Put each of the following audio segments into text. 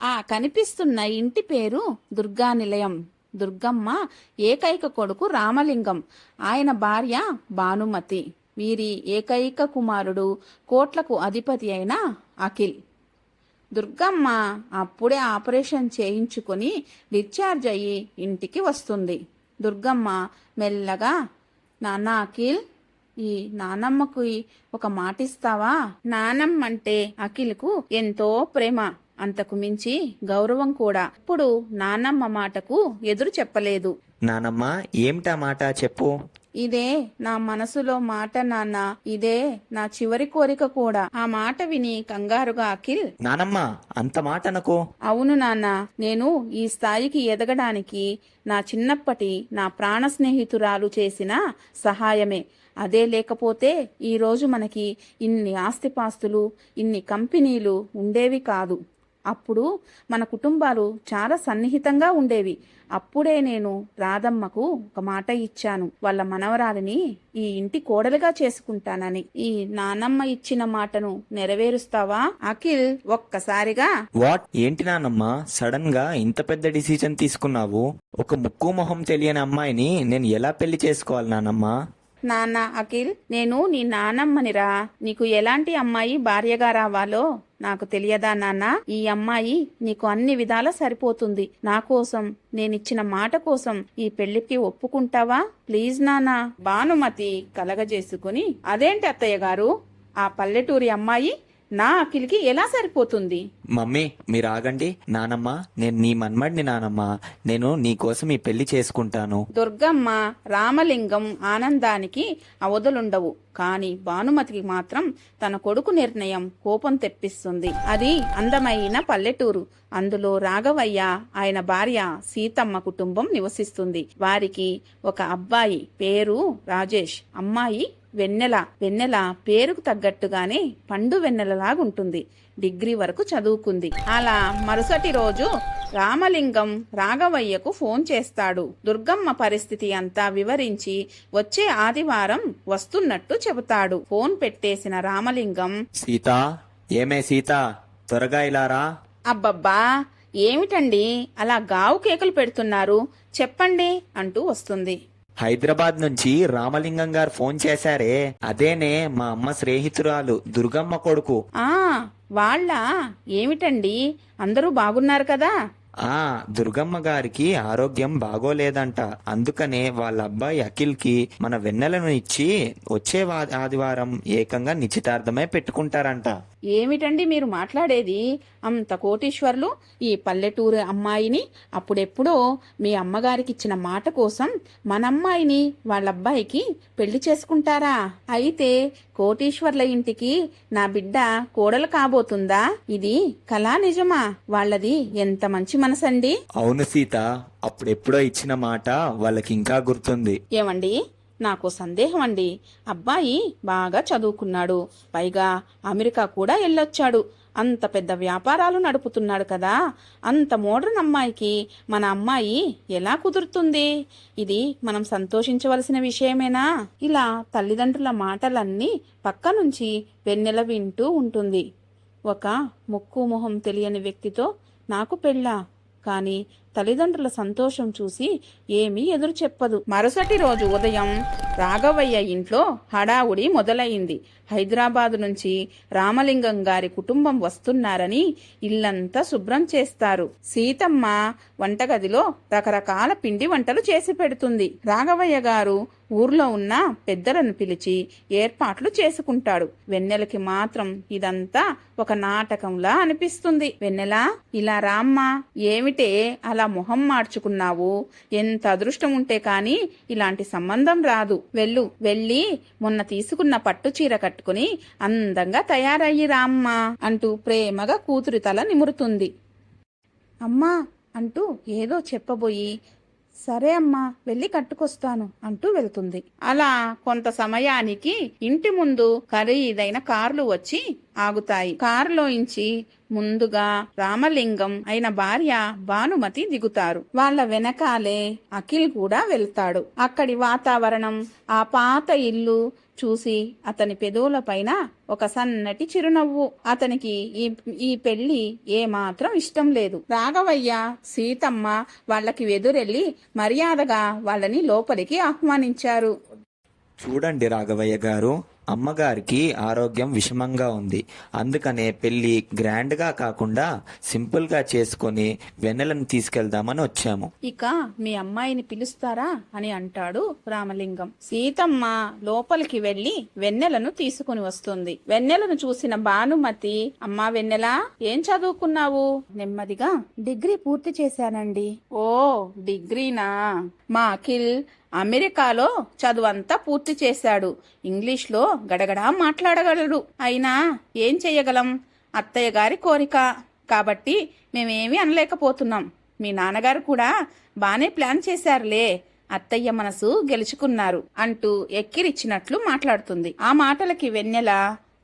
ఆ కనిపిస్తున్న ఇంటి పేరు దుర్గానిలయం. దుర్గమ్మ ఏకైక కొడుకు రామలింగం, ఆయన భార్య భానుమతి. వీరి ఏకైక కుమారుడు కోట్లకు అధిపతి అయిన అఖిల్. దుర్గమ్మ అప్పుడే ఆపరేషన్ చేయించుకుని డిశ్చార్జ్ అయ్యి ఇంటికి వస్తుంది. దుర్గమ్మ మెల్లగా, నాన్న అఖిల్, ఈ నానమ్మకు ఒక మాటిస్తావా? నానమ్మ అంటే అఖిల్కు ఎంతో ప్రేమ, అంతకు మించి గౌరవం కూడా. ఇప్పుడు నానమ్మ మాటకు ఎదురు చెప్పలేదు. నానమ్మ, ఏమిటా మాట చెప్పు. ఇదే నా మనసులో మాట నాన్న, ఇదే నా చివరి కోరిక కూడా. ఆ మాట విని కంగారుగా అఖిల్, నానమ్మ, అంత మాట అనకు. అవును నాన్న, నేను ఈ స్థాయికి ఎదగడానికి నా చిన్నప్పటి నా ప్రాణ స్నేహితురాలు చేసిన సహాయమే. అదే లేకపోతే ఈరోజు మనకి ఇన్ని ఆస్తిపాస్తులు, ఇన్ని కంపెనీలు ఉండేవి కాదు. అప్పుడు మన కుటుంబాలు చాలా సన్నిహితంగా ఉండేవి. అప్పుడే నేను రాధమ్మకు ఒక మాట ఇచ్చాను, వాళ్ళ మనవరాలిని ఈ ఇంటి కోడలుగా చేసుకుంటానని. ఈ నానమ్మ ఇచ్చిన మాటను నెరవేరుస్తావా అఖిల్? ఒక్కసారిగా వాట్? ఏంటి నానమ్మ, సడన్ గా ఇంత పెద్ద డిసిజన్ తీసుకున్నావు? ఒక ముక్కు మొహం తెలియని అమ్మాయిని నేను ఎలా పెళ్లి చేసుకోవాలి నానమ్మ? నాన్న అఖిల్, నేను నీ నానమ్మనిరా. నీకు ఎలాంటి అమ్మాయి భార్యగా రావాలో నాకు తెలియదా నాన్న? ఈ అమ్మాయి నీకు అన్ని విధాలా సరిపోతుంది. నా కోసం, నేనిచ్చిన మాట కోసం ఈ పెళ్లికి ఒప్పుకుంటావా ప్లీజ్ నాన్న? భానుమతి కలగజేసుకుని, అదేంటి అత్తయ్య గారు, ఆ పల్లెటూరి అమ్మాయి నా అఖిల్కి ఎలా సరిపోతుంది? మమ్మీ, మీరు ఆగండి. నానమ్మ, నేను నీ మన్మడిని నానమ్మ. నేను నీ కోసం ఈ పెళ్లి చేసుకుంటాను. దుర్గమ్మ, రామలింగం ఆనందానికి అవధులుండవు. కాని భానుమతికి మాత్రం తన కొడుకు నిర్ణయం కోపం తెప్పిస్తుంది. అది అందమైన పల్లెటూరు. అందులో రాఘవయ్య, ఆయన భార్య సీతమ్మ కుటుంబం నివసిస్తుంది. వారికి ఒక అబ్బాయి, పేరు రాజేష్, అమ్మాయి వెన్నెల. వెన్నెల పేరుకు తగ్గట్టుగానే పండు వెన్నెలలాగుంటుంది. డిగ్రీ వరకు చదువుకుంది. అలా మరుసటి రోజు రామలింగం రాఘవయ్యకు ఫోన్ చేస్తాడు. దుర్గమ్మ పరిస్థితి అంతా వివరించి వచ్చే ఆదివారం వస్తున్నట్టు చెబుతాడు. ఫోన్ పెట్టేసిన రామలింగం, సీతా, ఏమే సీతా, త్వరగా ఇలా రా. అబ్బబ్బా, ఏమిటండి అలా గావు కేకలు పెడుతున్నారు, చెప్పండి అంటూ వస్తుంది. హైదరాబాద్ నుంచి రామలింగం గారు ఫోన్ చేశారే, అదేనే మా అమ్మ స్నేహితురాలు దుర్గమ్మ కొడుకు. ఆ వాళ్ళ? ఏమిటండి, అందరూ బాగున్నారు కదా? దుర్గమ్మ గారికి ఆరోగ్యం బాగోలేదంట. అందుకనే వాళ్ళ అబ్బాయి అఖిల్ కి మన వెన్నెలను ఇచ్చి వచ్చే ఆదివారం ఏకంగా నిశ్చితార్థమే పెట్టుకుంటారంట. ఏమిటండి మీరు మాట్లాడేది? అంత కోటీశ్వర్లు ఈ పల్లెటూరు అమ్మాయిని అప్పుడెప్పుడో మీ అమ్మగారికి ఇచ్చిన మాట కోసం మన అమ్మాయిని వాళ్ళబ్బాయికి పెళ్లి చేసుకుంటారా? అయితే కోటీశ్వర్ల ఇంటికి నా బిడ్డ కోడలు కాబోతుందా? ఇది కళా నిజమా? వాళ్ళది ఎంత మంచి మనసండి. అవును సీత, అప్పుడెప్పుడో ఇచ్చిన మాట వాళ్ళకి ఇంకా గుర్తుంది. ఏమండి, నాకు సందేహం అండి. అబ్బాయి బాగా చదువుకున్నాడు, పైగా అమెరికా కూడా వెళ్ళొచ్చాడు. అంత పెద్ద వ్యాపారాలు నడుపుతున్నాడు కదా. అంత మోడర్న్ అమ్మాయికి మన అమ్మాయి ఎలా కుదురుతుంది? ఇది మనం సంతోషించవలసిన విషయమేనా? ఇలా తల్లిదండ్రుల మాటలన్నీ పక్క నుంచి వెన్నెల వింటూ ఉంటుంది. ఒక ముక్కు మొహం తెలియని వ్యక్తితో నాకు పెళ్ళా? కాని తల్లిదండ్రుల సంతోషం చూసి ఏమీ ఎదురు చెప్పదు. మరుసటి రోజు ఉదయం రాఘవయ్య ఇంట్లో హడావుడి మొదలైంది. హైదరాబాదు నుంచి రామలింగం గారి కుటుంబం వస్తున్నారని ఇల్లంతా శుభ్రం చేస్తారు. సీతమ్మ వంటగదిలో రకరకాల పిండి వంటలు చేసి పెడుతుంది. రాఘవయ్య గారు ఊర్లో ఉన్న పెద్దలను పిలిచి ఏర్పాట్లు చేసుకుంటాడు. వెన్నెలకి మాత్రం ఇదంతా ఒక నాటకంలా అనిపిస్తుంది. వెన్నెలా, ఇలా రామ్మా. ఏమిటే అలా మొహం మార్చుకున్నావు? ఎంత అదృష్టం ఉంటే కాని ఇలాంటి సంబంధం రాదు. వెళ్ళి మొన్న తీసుకున్న పట్టు చీర కట్టుకుని అందంగా తయారయ్యి రామ్మా అంటూ ప్రేమగా కూతురి తల నిమురుతుంది. అమ్మా అంటూ ఏదో చెప్పబోయి, సరే అమ్మా, వెళ్ళి కట్టుకొస్తాను అంటూ వెళ్తుంది. అలా కొంత సమయానికి ఇంటి ముందు ఖరీదైన కార్లు వచ్చి ఆగుతాయి. కారులోంచి ముందుగా రామలింగం అయిన భార్య భానుమతి దిగుతారు. వాళ్ళ వెనకాలే అఖిల్ కూడా వెళ్తాడు. అక్కడి వాతావరణం, ఆ పాత ఇల్లు చూసి అతని పెదవుల పైన ఒక సన్నటి చిరునవ్వు. అతనికి ఈ పెళ్లి ఏమాత్రం ఇష్టం లేదు. రాఘవయ్య, సీతమ్మ వాళ్ళకి ఎదురెళ్లి మర్యాదగా వాళ్ళని లోపలికి ఆహ్వానించారు. చూడండి రాఘవయ్య గారు, అమ్మగారికి ఆరోగ్యం విషమంగా ఉంది. అందుకనే పెళ్లి గ్రాండ్ గా కాకుండా సింపుల్ గా చేసుకొని వెన్నెలను తీసుకెళ్దామని వచ్చాము. ఇక మీ అమ్మాయిని పిలుస్తారా అని అంటాడు రామలింగం. సీతమ్మ లోపలికి వెళ్లి వెన్నెలను తీసుకుని వస్తుంది. వెన్నెలను చూసిన భానుమతి, అమ్మా వెన్నెల, ఏం చదువుకున్నావు? నెమ్మదిగా డిగ్రీ పూర్తి చేశానండి. ఓ డిగ్రీనా? మా అఖిల్ అమెరికాలో చదువంతా పూర్తి చేశాడు. ఇంగ్లీష్లో గడగడా మాట్లాడగలడు. అయినా ఏం చెయ్యగలం? అత్తయ్య గారి కోరిక కాబట్టి మేమేమీ అనలేకపోతున్నాం. మీ నాన్నగారు కూడా బానే ప్లాన్ చేశారులే. అత్తయ్య మనసు గెలుచుకున్నారు అంటూ ఎక్కిరిచ్చినట్లు మాట్లాడుతుంది. ఆ మాటలకి వెన్నెల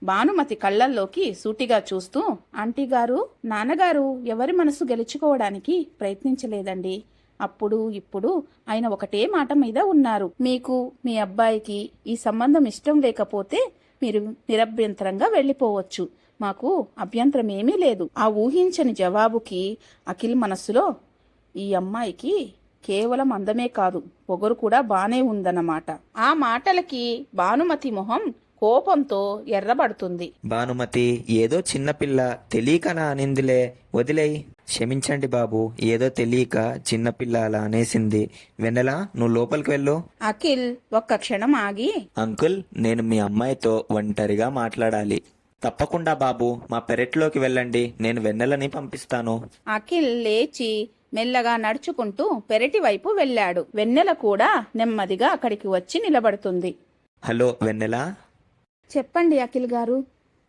భానుమతి కళ్ళల్లోకి సూటిగా చూస్తూ, ఆంటీ గారు, నాన్నగారు ఎవరి మనసు గెలుచుకోవడానికి ప్రయత్నించలేదండి. అప్పుడు ఇప్పుడు ఆయన ఒకటే మాట మీద ఉన్నారు. మీకు మీ అబ్బాయికి ఈ సంబంధం ఇష్టం లేకపోతే మీరు నిరభ్యంతరంగా వెళ్లిపోవచ్చు. మాకు అభ్యంతరం ఏమీ లేదు. ఆ ఊహించని జవాబుకి అఖిల్ మనస్సులో ఈ అమ్మాయికి కేవలం అందమే కాదు, పొగరు కూడా బానే ఉందన్నమాట. ఆ మాటలకి భానుమతి మొహం కోపంతో ఎర్రబడుతుంది. భానుమతి, ఏదో చిన్నపిల్ల తెలియకలా అనిందిలే, వదిలేయ్. క్షమించండి బాబు, ఏదో తెలియక చిన్నపిల్ల అలా అనేసింది. వెన్నెల, నువ్వు లోపలికి వెళ్ళు. అఖిల్ ఒక్క క్షణం ఆగి, అంకుల్, నేను మీ అమ్మాయితో ఒంటరిగా మాట్లాడాలి. తప్పకుండా బాబు, మా పెరట్లోకి వెళ్ళండి, నేను వెన్నెలని పంపిస్తాను. అఖిల్ లేచి మెల్లగా నడుచుకుంటూ పెరటి వైపు వెళ్ళాడు. వెన్నెల కూడా నెమ్మదిగా అక్కడికి వచ్చి నిలబడుతుంది. హలో వెన్నెల. చెప్పండి అఖిల్ గారు.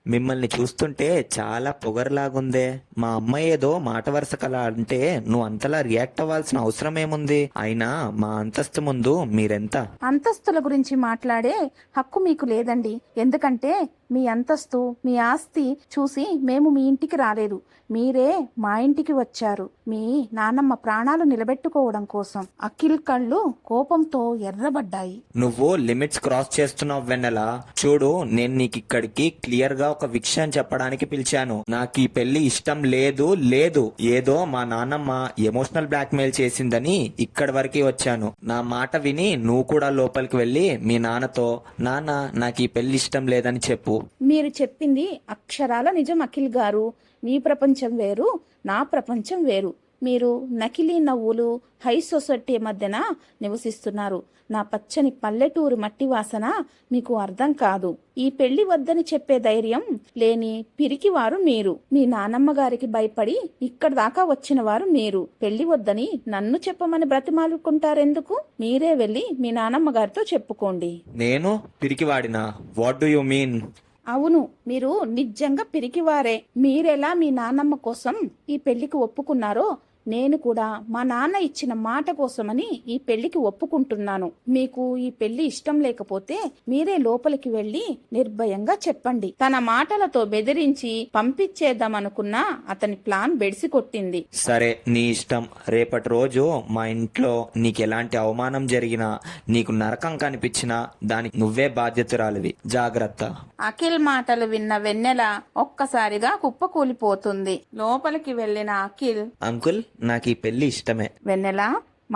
మిమ్మల్ని చూస్తుంటే చాలా పొగరులాగుందే. మా అమ్మాయి ఏదో మాట వరుస కల అంటే నువ్వు అంతలా రియాక్ట్ అవ్వాల్సిన అవసరం ఏముంది? అయినా మా అంతస్తు ముందు మీరెంత? అంతస్తుల గురించి మాట్లాడే హక్కు మీకు లేదండి. ఎందుకంటే మీ అంతస్తు, మీ ఆస్తి చూసి మేము మీ ఇంటికి రాలేదు. మీరే మా ఇంటికి వచ్చారు, మీ నాన్నమ్మ ప్రాణాలు నిలబెట్టుకోవడం కోసం. అఖిల్ కళ్ళు కోపంతో ఎర్రబడ్డాయి. నువ్వు లిమిట్స్ క్రాస్ చేస్తున్నావు వెన్నెల. చూడు, నేను నీకు ఇక్కడికి క్లియర్ గా ఒక విషయం చెప్పడానికి పిలిచాను. నాకు ఈ పెళ్లి ఇష్టం లేదు. ఏదో మా నాన్నమ్మ ఎమోషనల్ బ్లాక్ మెయిల్ చేసిందని ఇక్కడి వరకు వచ్చాను. నా మాట విని నువ్వు కూడా లోపలికి వెళ్ళి మీ నాన్నతో, నాన్న నాకు ఈ పెళ్లి ఇష్టం లేదని చెప్పు. మీరు చెప్పింది అక్షరాల నిజం అఖిల్ గారు. మీ ప్రపంచం వేరు, నా ప్రపంచం వేరు. మీరు నకిలీ నవ్వులు, హై సొసైటీ మధ్యన నివసిస్తున్నారు. నా పచ్చని పల్లెటూరు మట్టి వాసన మీకు అర్థం కాదు. ఈ పెళ్లి వద్దని చెప్పే ధైర్యం లేని పిరికివారు మీరు. మీ నానమ్మ గారికి భయపడి ఇక్కడ దాకా వచ్చిన వారు మీరు. పెళ్లి వద్దని నన్ను చెప్పమని బ్రతిమాలుకుంటారెందుకు? మీరే వెళ్ళి మీ నానమ్మ గారితో చెప్పుకోండి. నేను పిరికివాడినా? What do you mean? అవును, మీరు నిజంగా పిరికివారే. మీరెలా మీ నాన్నమ్మ కోసం ఈ పెళ్లికి ఒప్పుకున్నారో నేను కూడా మా నాన్న ఇచ్చిన మాట కోసమని ఈ పెళ్లికి ఒప్పుకుంటున్నాను. మీకు ఈ పెళ్లి ఇష్టం లేకపోతే మీరే లోపలికి వెళ్లి నిర్భయంగా చెప్పండి. తన మాటలతో బెదిరించి పంపించేద్దామనుకున్నా అతని ప్లాన్ బెడిసి కొట్టింది. సరే, నీ ఇష్టం. రేపటి రోజు మా ఇంట్లో నీకెలాంటి అవమానం జరిగినా, నీకు నరకం కనిపించినా దానికి నువ్వే బాధ్యతురాలివి. జాగ్రత్త. అఖిల్ మాటలు విన్న వెన్నెల ఒక్కసారిగా కుప్పకూలిపోతుంది. లోపలికి వెళ్లిన అఖిల్, అంకుల్, నాకు ఈ పెళ్లి ఇష్టమే. వెన్నెల,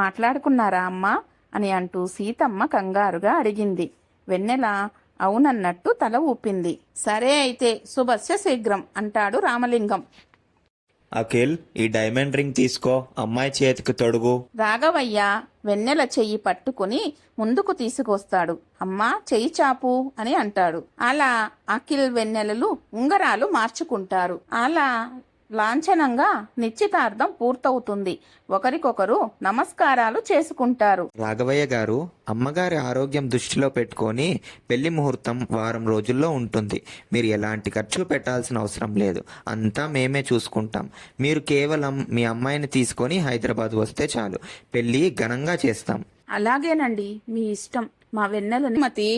మాట్లాడుకున్నారా అమ్మా అని అంటూ సీతమ్మ కంగారుగా అడిగింది. వెన్నెల అవునన్నట్టు తల ఊపింది. సరే అయితే శుభస్య శీఘ్రం అంటాడు రామలింగం. అఖిల్, ఈ డైమండ్ రింగ్ తీసుకో, అమ్మాయి చేతికి తొడుగు. రాఘవయ్య వెన్నెల చెయ్యి పట్టుకుని ముందుకు తీసుకొస్తాడు. అమ్మా చెయ్యి చాపు అని అంటాడు. అలా అఖిల్ వెన్నెలలు ఉంగరాలు మార్చుకుంటారు. అలా లాంఛనంగా నిశ్చితార్థం పూర్తవుతుంది. ఒకరికొకరు నమస్కారాలు చేసుకుంటారు. రాఘవయ్య గారు, అమ్మగారి ఆరోగ్యం దృష్టిలో పెట్టుకొని పెళ్లి ముహూర్తం వారం రోజుల్లో ఉంటుంది. మీరు ఎలాంటి ఖర్చు పెట్టాల్సిన అవసరం లేదు. అంతా మేమే చూసుకుంటాం. మీరు కేవలం మీ అమ్మాయిని తీసుకొని హైదరాబాద్ వస్తే చాలు. పెళ్లి ఘనంగా చేస్తాం. అలాగేనండి, మీ ఇష్టం. మా వెన్నెలమతి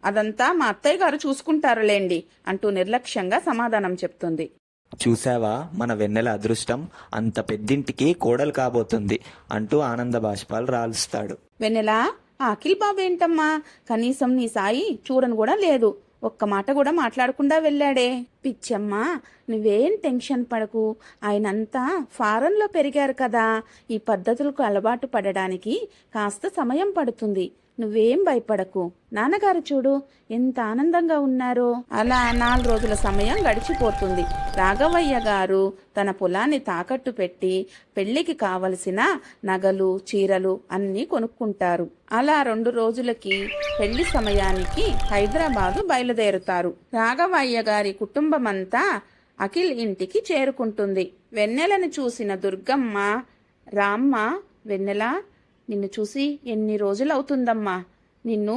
అదంతా మా అత్తయ్య గారు చూసుకుంటారులేండి అంటూ నిర్లక్ష్యంగా సమాధానం చెప్తుంది. చూసావా మన వెన్నెల అదృష్టం, అంత పెద్దింటికి కోడలు కాబోతుంది అంటూ ఆనంద బాష్పాలు రాలుస్తాడు. వెన్నెల, ఆ అఖిల్ బాబు ఏంటమ్మా, కనీసం నీ సాయి చూడను కూడా లేదు, ఒక్క మాట కూడా మాట్లాడకుండా వెళ్ళాడే. పిచ్చమ్మా, నువ్వేం టెన్షన్ పడకు, ఆయనంతా ఫారెన్లో పెరిగారు కదా, ఈ పద్ధతులకు అలవాటు పడడానికి కాస్త సమయం పడుతుంది, నువ్వేం భయపడకు. నాన్నగారు చూడు ఎంత ఆనందంగా ఉన్నారో. అలా 4 రోజుల సమయం గడిచిపోతుంది. రాఘవయ్య గారు తన పొలాన్ని తాకట్టు పెట్టి పెళ్లికి కావలసిన నగలు చీరలు అన్నీ కొనుక్కుంటారు. అలా 2 రోజులకి పెళ్లి సమయానికి హైదరాబాదు బయలుదేరుతారు. రాఘవయ్య గారి కుటుంబమంతా అఖిల్ ఇంటికి చేరుకుంటుంది. వెన్నెలని చూసిన దుర్గమ్మ, రామ్మ, వెన్నెల, నిన్ను చూసి ఎన్ని రోజులవుతుందమ్మా, నిన్ను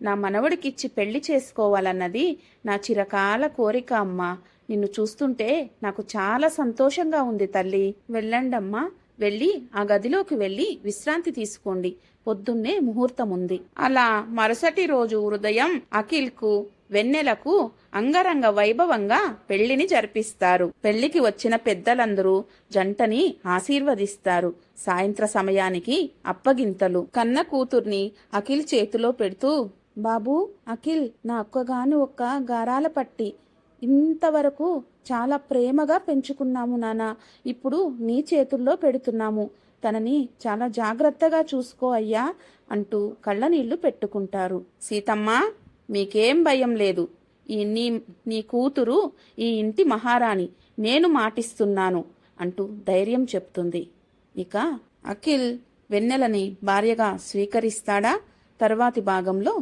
నా మనవడికిచ్చి పెళ్లి చేసుకోవాలన్నది నా చిరకాల కోరిక అమ్మా, నిన్ను చూస్తుంటే నాకు చాలా సంతోషంగా ఉంది తల్లి. వెళ్ళండమ్మా, వెళ్ళి ఆ గదిలోకి వెళ్ళి విశ్రాంతి తీసుకోండి, పొద్దున్నే ముహూర్తం ఉంది. అలా మరుసటి రోజు ఉదయం అఖిల్కు వెన్నెలకు అంగరంగ వైభవంగా పెళ్లిని జరిపిస్తారు. పెళ్లికి వచ్చిన పెద్దలందరూ జంటని ఆశీర్వదిస్తారు. సాయంత్ర సమయానికి అప్పగింతలు. కన్న కూతుర్ని అఖిల్ చేతిలో పెడుతూ, బాబూ అఖిల్, నా ఒక్కగాని ఒక్క గారాల పట్టి, ఇంతవరకు చాలా ప్రేమగా పెంచుకున్నాము నాన్న, ఇప్పుడు నీ చేతుల్లో పెడుతున్నాము, తనని చాలా జాగ్రత్తగా చూసుకో అయ్యా అంటూ కళ్ళనీళ్లు పెట్టుకుంటారు. సీతమ్మ, మీకేం భయం లేదు, నీ కూతురు ఈ ఇంటి మహారాణి, నేను మాటిస్తున్నాను అంటూ ధైర్యం చెప్తుంది. ఇక అఖిల్ వెన్నెలని భార్యగా స్వీకరిస్తాడా తర్వాతి భాగంలో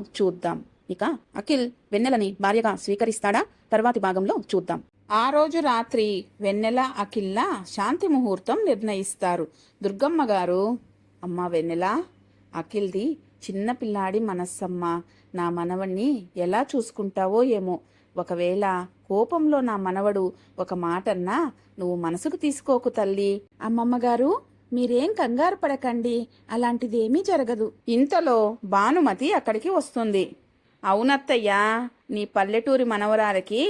చూద్దాం. ఆ రోజు రాత్రి వెన్నెల అఖిల్ల శాంతి ముహూర్తం నిర్ణయిస్తారు. దుర్గమ్మ గారు, అమ్మా వెన్నెల, అఖిల్ది చిన్నపిల్లాడి మనస్సమ్మా, నా మనవణ్ణి ఎలా చూసుకుంటావో ఏమో, ఒకవేళ కోపంలో నా మనవడు ఒక మాటన్నా నువ్వు మనసుకు తీసుకోకు తల్లి. అమ్మమ్మగారు, మీరేం కంగారు పడకండి, అలాంటిదేమీ జరగదు. ఇంతలో భానుమతి అక్కడికి వస్తుంది. అవునత్తయ్యా, నీ పల్లెటూరి మనవరాలకి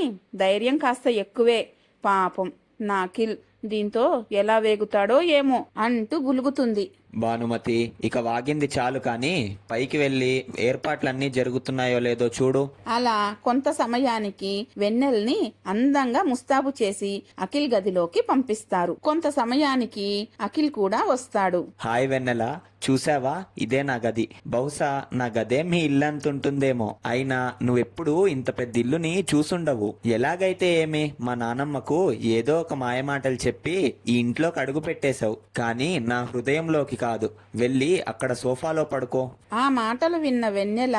ధైర్యం కాస్త ఎక్కువే, పాపం నా అఖిల్ దీంతో ఎలా వేగుతాడో ఏమో అంటూ గులుగుతుంది. భానుమతి, ఇక వాగింది చాలు కాని పైకి వెళ్ళి ఏర్పాట్లన్నీ జరుగుతున్నాయో లేదో చూడు. అలా కొంత సమయానికి వెన్నెల్ని అందంగా ముస్తాబు చేసి అఖిల్ గదిలోకి పంపిస్తారు. కొంత సమయానికి అఖిల్ కూడా వస్తాడు. హాయ్ వెన్నెల, చూసావా, ఇదే నా గది. బహుశా నా గదే మీ ఇల్లంతుంటుందేమో, అయినా నువ్వెప్పుడు ఇంత పెద్ద ఇల్లుని చూసుండవు. ఎలాగైతే ఏమి, మా నానమ్మకు ఏదో ఒక మాయమాటలు చెప్పి ఈ ఇంట్లోకి అడుగు పెట్టేశావు, కానీ నా హృదయంలోకి కాదు. వెళ్ళి అక్కడ సోఫాలో పడుకో. ఆ మాటలు విన్న వెన్నెల,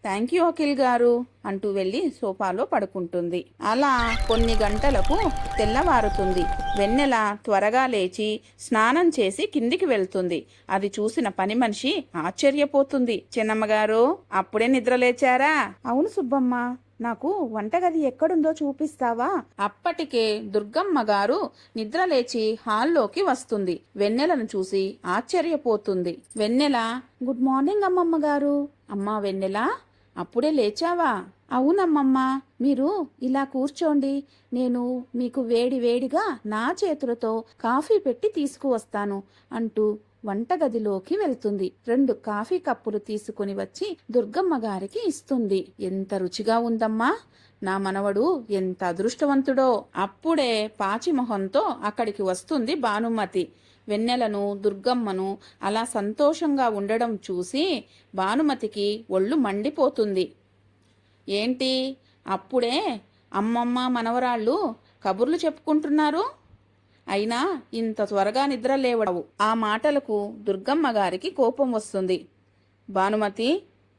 థ్యాంక్ యూ అఖిల్ గారు అంటూ వెళ్లి సోఫాలో పడుకుంటుంది. అలా కొన్ని గంటలకు తెల్లవారుతుంది. వెన్నెల త్వరగా లేచి స్నానం చేసి కిందికి వెళ్తుంది. అది చూసిన పని మనిషి ఆశ్చర్యపోతుంది. చిన్నమ్మగారు, అప్పుడే నిద్రలేచారా? అవును సుబ్బమ్మ, నాకు వంటగది ఎక్కడుందో చూపిస్తావా? అప్పటికే దుర్గమ్మ గారు నిద్రలేచి హాల్లోకి వస్తుంది. వెన్నెలను చూసి ఆశ్చర్యపోతుంది. వెన్నెల, గుడ్ మార్నింగ్ అమ్మమ్మ గారు. అమ్మా వెన్నెల, అప్పుడే లేచావా? అవునమ్మమ్మ, మీరు ఇలా కూర్చోండి, నేను మీకు వేడివేడిగా నా చేతులతో కాఫీ పెట్టి తీసుకువస్తాను అంటూ వంటగదిలోకి వెళ్తుంది. 2 కాఫీ కప్పులు తీసుకుని వచ్చి దుర్గమ్మ గారికి ఇస్తుంది. ఎంత రుచిగా ఉందమ్మా, నా మనవడు ఎంత అదృష్టవంతుడో. అప్పుడే పాచిమొహంతో అక్కడికి వస్తుంది భానుమతి. వెన్నెలను దుర్గమ్మను అలా సంతోషంగా ఉండడం చూసి భానుమతికి ఒళ్ళు మండిపోతుంది. ఏంటి, అప్పుడే అమ్మమ్మ మనవరాళ్ళు కబుర్లు చెప్పుకుంటున్నారు, అయినా ఇంత త్వరగా నిద్ర లేవడవు. ఆ మాటలకు దుర్గమ్మ గారికి కోపం వస్తుంది. భానుమతి,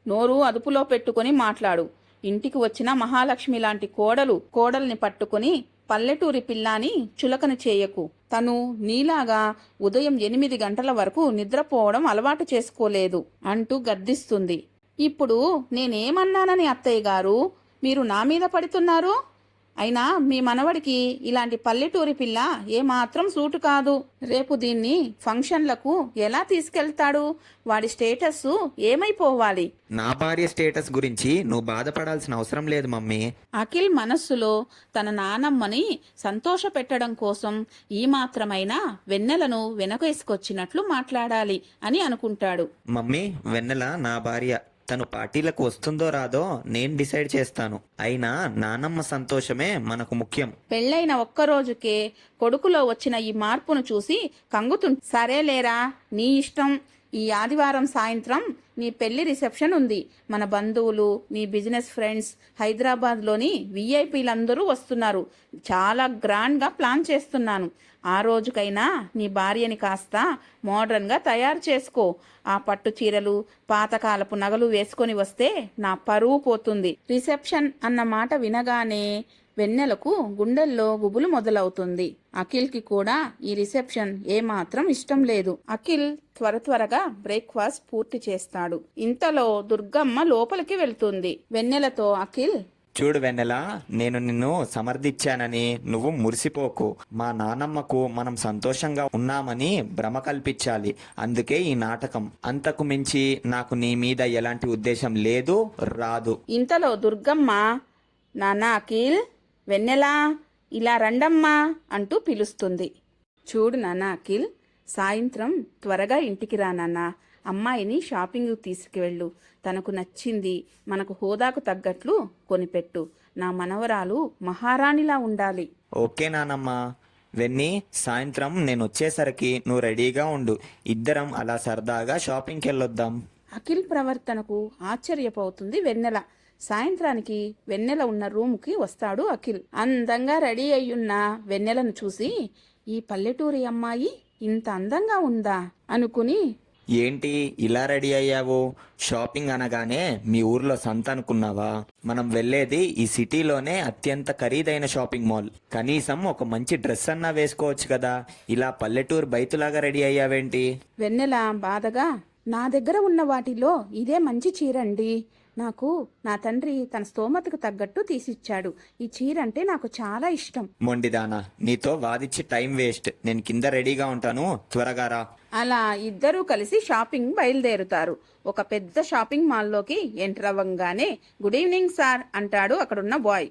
నోరు అదుపులో పెట్టుకుని మాట్లాడు. ఇంటికి వచ్చిన మహాలక్ష్మి లాంటి కోడల్ని పట్టుకుని పల్లెటూరి పిల్లాని చులకన చేయకు. తను నీలాగా ఉదయం 8 గంటల వరకు నిద్రపోవడం అలవాటు చేసుకోలేదు అంటూ గద్దిస్తుంది. ఇప్పుడు నేనేమన్నానని అత్తయ్య గారు మీరు నా మీద పడుతున్నారు? అయినా మీ మనవడికి ఇలాంటి పల్లెటూరి పిల్ల ఏమాత్రం సూటు కాదు. రేపు దీన్ని ఫంక్షన్లకు ఎలా తీసుకెళ్తాడు? వాడి స్టేటస్ ఏమైపోవాలి? నా భార్య స్టేటస్ గురించి నువ్వు బాధపడాల్సిన అవసరం లేదు మమ్మీ. అఖిల్ మనస్సులో తన నానమ్మని సంతోష పెట్టడం కోసం ఈ మాత్రమైనా వెన్నెలను వెనకేసుకొచ్చినట్లు మాట్లాడాలి అని అనుకుంటాడు. మమ్మీ, వెన్నెల నా భార్య. తను పార్టీలకు వస్తుందో రాదో నేను డిసైడ్ చేస్తాను. అయినా నానమ్మ సంతోషమే మనకు ముఖ్యం. పెళ్ళైన ఒక్కరోజుకే కొడుకులో వచ్చిన ఈ మార్పును చూసి సరేలేరా, నీ ఇష్టం. ఈ ఆదివారం సాయంత్రం నీ పెళ్లి రిసెప్షన్ ఉంది. మన బంధువులు, నీ బిజినెస్ ఫ్రెండ్స్, హైదరాబాద్లోని విఐపీలందరూ వస్తున్నారు. చాలా గ్రాండ్గా ప్లాన్ చేస్తున్నాను. ఆ రోజుకైనా నీ భార్యని కాస్త మోడ్రన్గా తయారు చేసుకో. ఆ పట్టు చీరలు, పాతకాలపు నగలు వేసుకొని వస్తే నా పరువు పోతుంది. రిసెప్షన్ అన్న మాట వినగానే వెన్నెలకు గుండెల్లో గుబులు మొదలవుతుంది. అఖిల్కి కూడా ఈ రిసెప్షన్ ఏమాత్రం ఇష్టం లేదు. అఖిల్ త్వరగా బ్రేక్ఫాస్ట్ పూర్తి చేస్తాడు. ఇంతలో దుర్గమ్మ లోపలికి వెళ్తుంది. వెన్నెలతో అఖిల్, చూడు వెన్నెల, నేను నిన్ను సమర్థించానని నువ్వు మురిసిపోకు. మా నానమ్మకు మనం సంతోషంగా ఉన్నామని భ్రమ కల్పించాలి. అందుకే ఈ నాటకం. అంతకు మించి నాకు నీ మీద ఎలాంటి ఉద్దేశం లేదు, రాదు. ఇంతలో దుర్గమ్మ, నాన్న అఖిల్, వెన్నెలా, ఇలా రండమ్మా అంటూ పిలుస్తుంది. చూడు నాన్న అఖిల్, సాయంత్రం త్వరగా ఇంటికి రా నాన్న. అమ్మాయిని షాపింగ్ తీసుకువెళ్ళు. తనకు నచ్చింది, మనకు హోదాకు తగ్గట్లు కొనిపెట్టు. నా మనవరాలు మహారాణిలా ఉండాలి. ఓకే నానమ్మ. వెన్నీ, సాయంత్రం నేను వచ్చేసరికి నువ్వు రెడీగా ఉండు. ఇద్దరం అలా సరదాగా షాపింగ్కి వెళ్ళొద్దాం. అఖిల్ ప్రవర్తనకు ఆశ్చర్యపోతుంది వెన్నెల. సాయంత్రానికి వెన్నెల ఉన్న రూముకి వస్తాడు అఖిల్. అందంగా రెడీ అయ్యున్న వెన్నెలను చూసి, ఈ పల్లెటూరి అమ్మాయి ఇంత అందంగా ఉందా అనుకుని, ఏంటి ఇలా రెడీ అయ్యావు? షాపింగ్ అనగానే మీ ఊర్లో సంత అనుకున్నావా? మనం వెళ్ళేది ఈ సిటీలోనే అత్యంత ఖరీదైన షాపింగ్ మాల్. కనీసం ఒక మంచి డ్రెస్ అన్నా వేసుకోవచ్చు కదా. ఇలా పల్లెటూరు బయతులాగా రెడీ అయ్యావేంటి? వెన్నెల బాధగా, నా దగ్గర ఉన్న వాటిలో ఇదే మంచి చీరండి. నాకు నా తండ్రి తన స్తోమతకు తగ్గట్టు తీసిచ్చాడు. ఈ చీర అంటే నాకు చాలా ఇష్టం. మొండిదానా, నీతో వాదిచ్చి టైం వేస్ట్. నేను కింద రెడీగా ఉంటాను, త్వరగా రా. అలా ఇద్దరూ కలిసి షాపింగ్ బయలుదేరుతారు. ఒక పెద్ద షాపింగ్ మాల్లోకి ఎంటర్ అవ్వంగానే, గుడ్ ఈవినింగ్ సార్ అంటాడు అక్కడున్న బాయ్.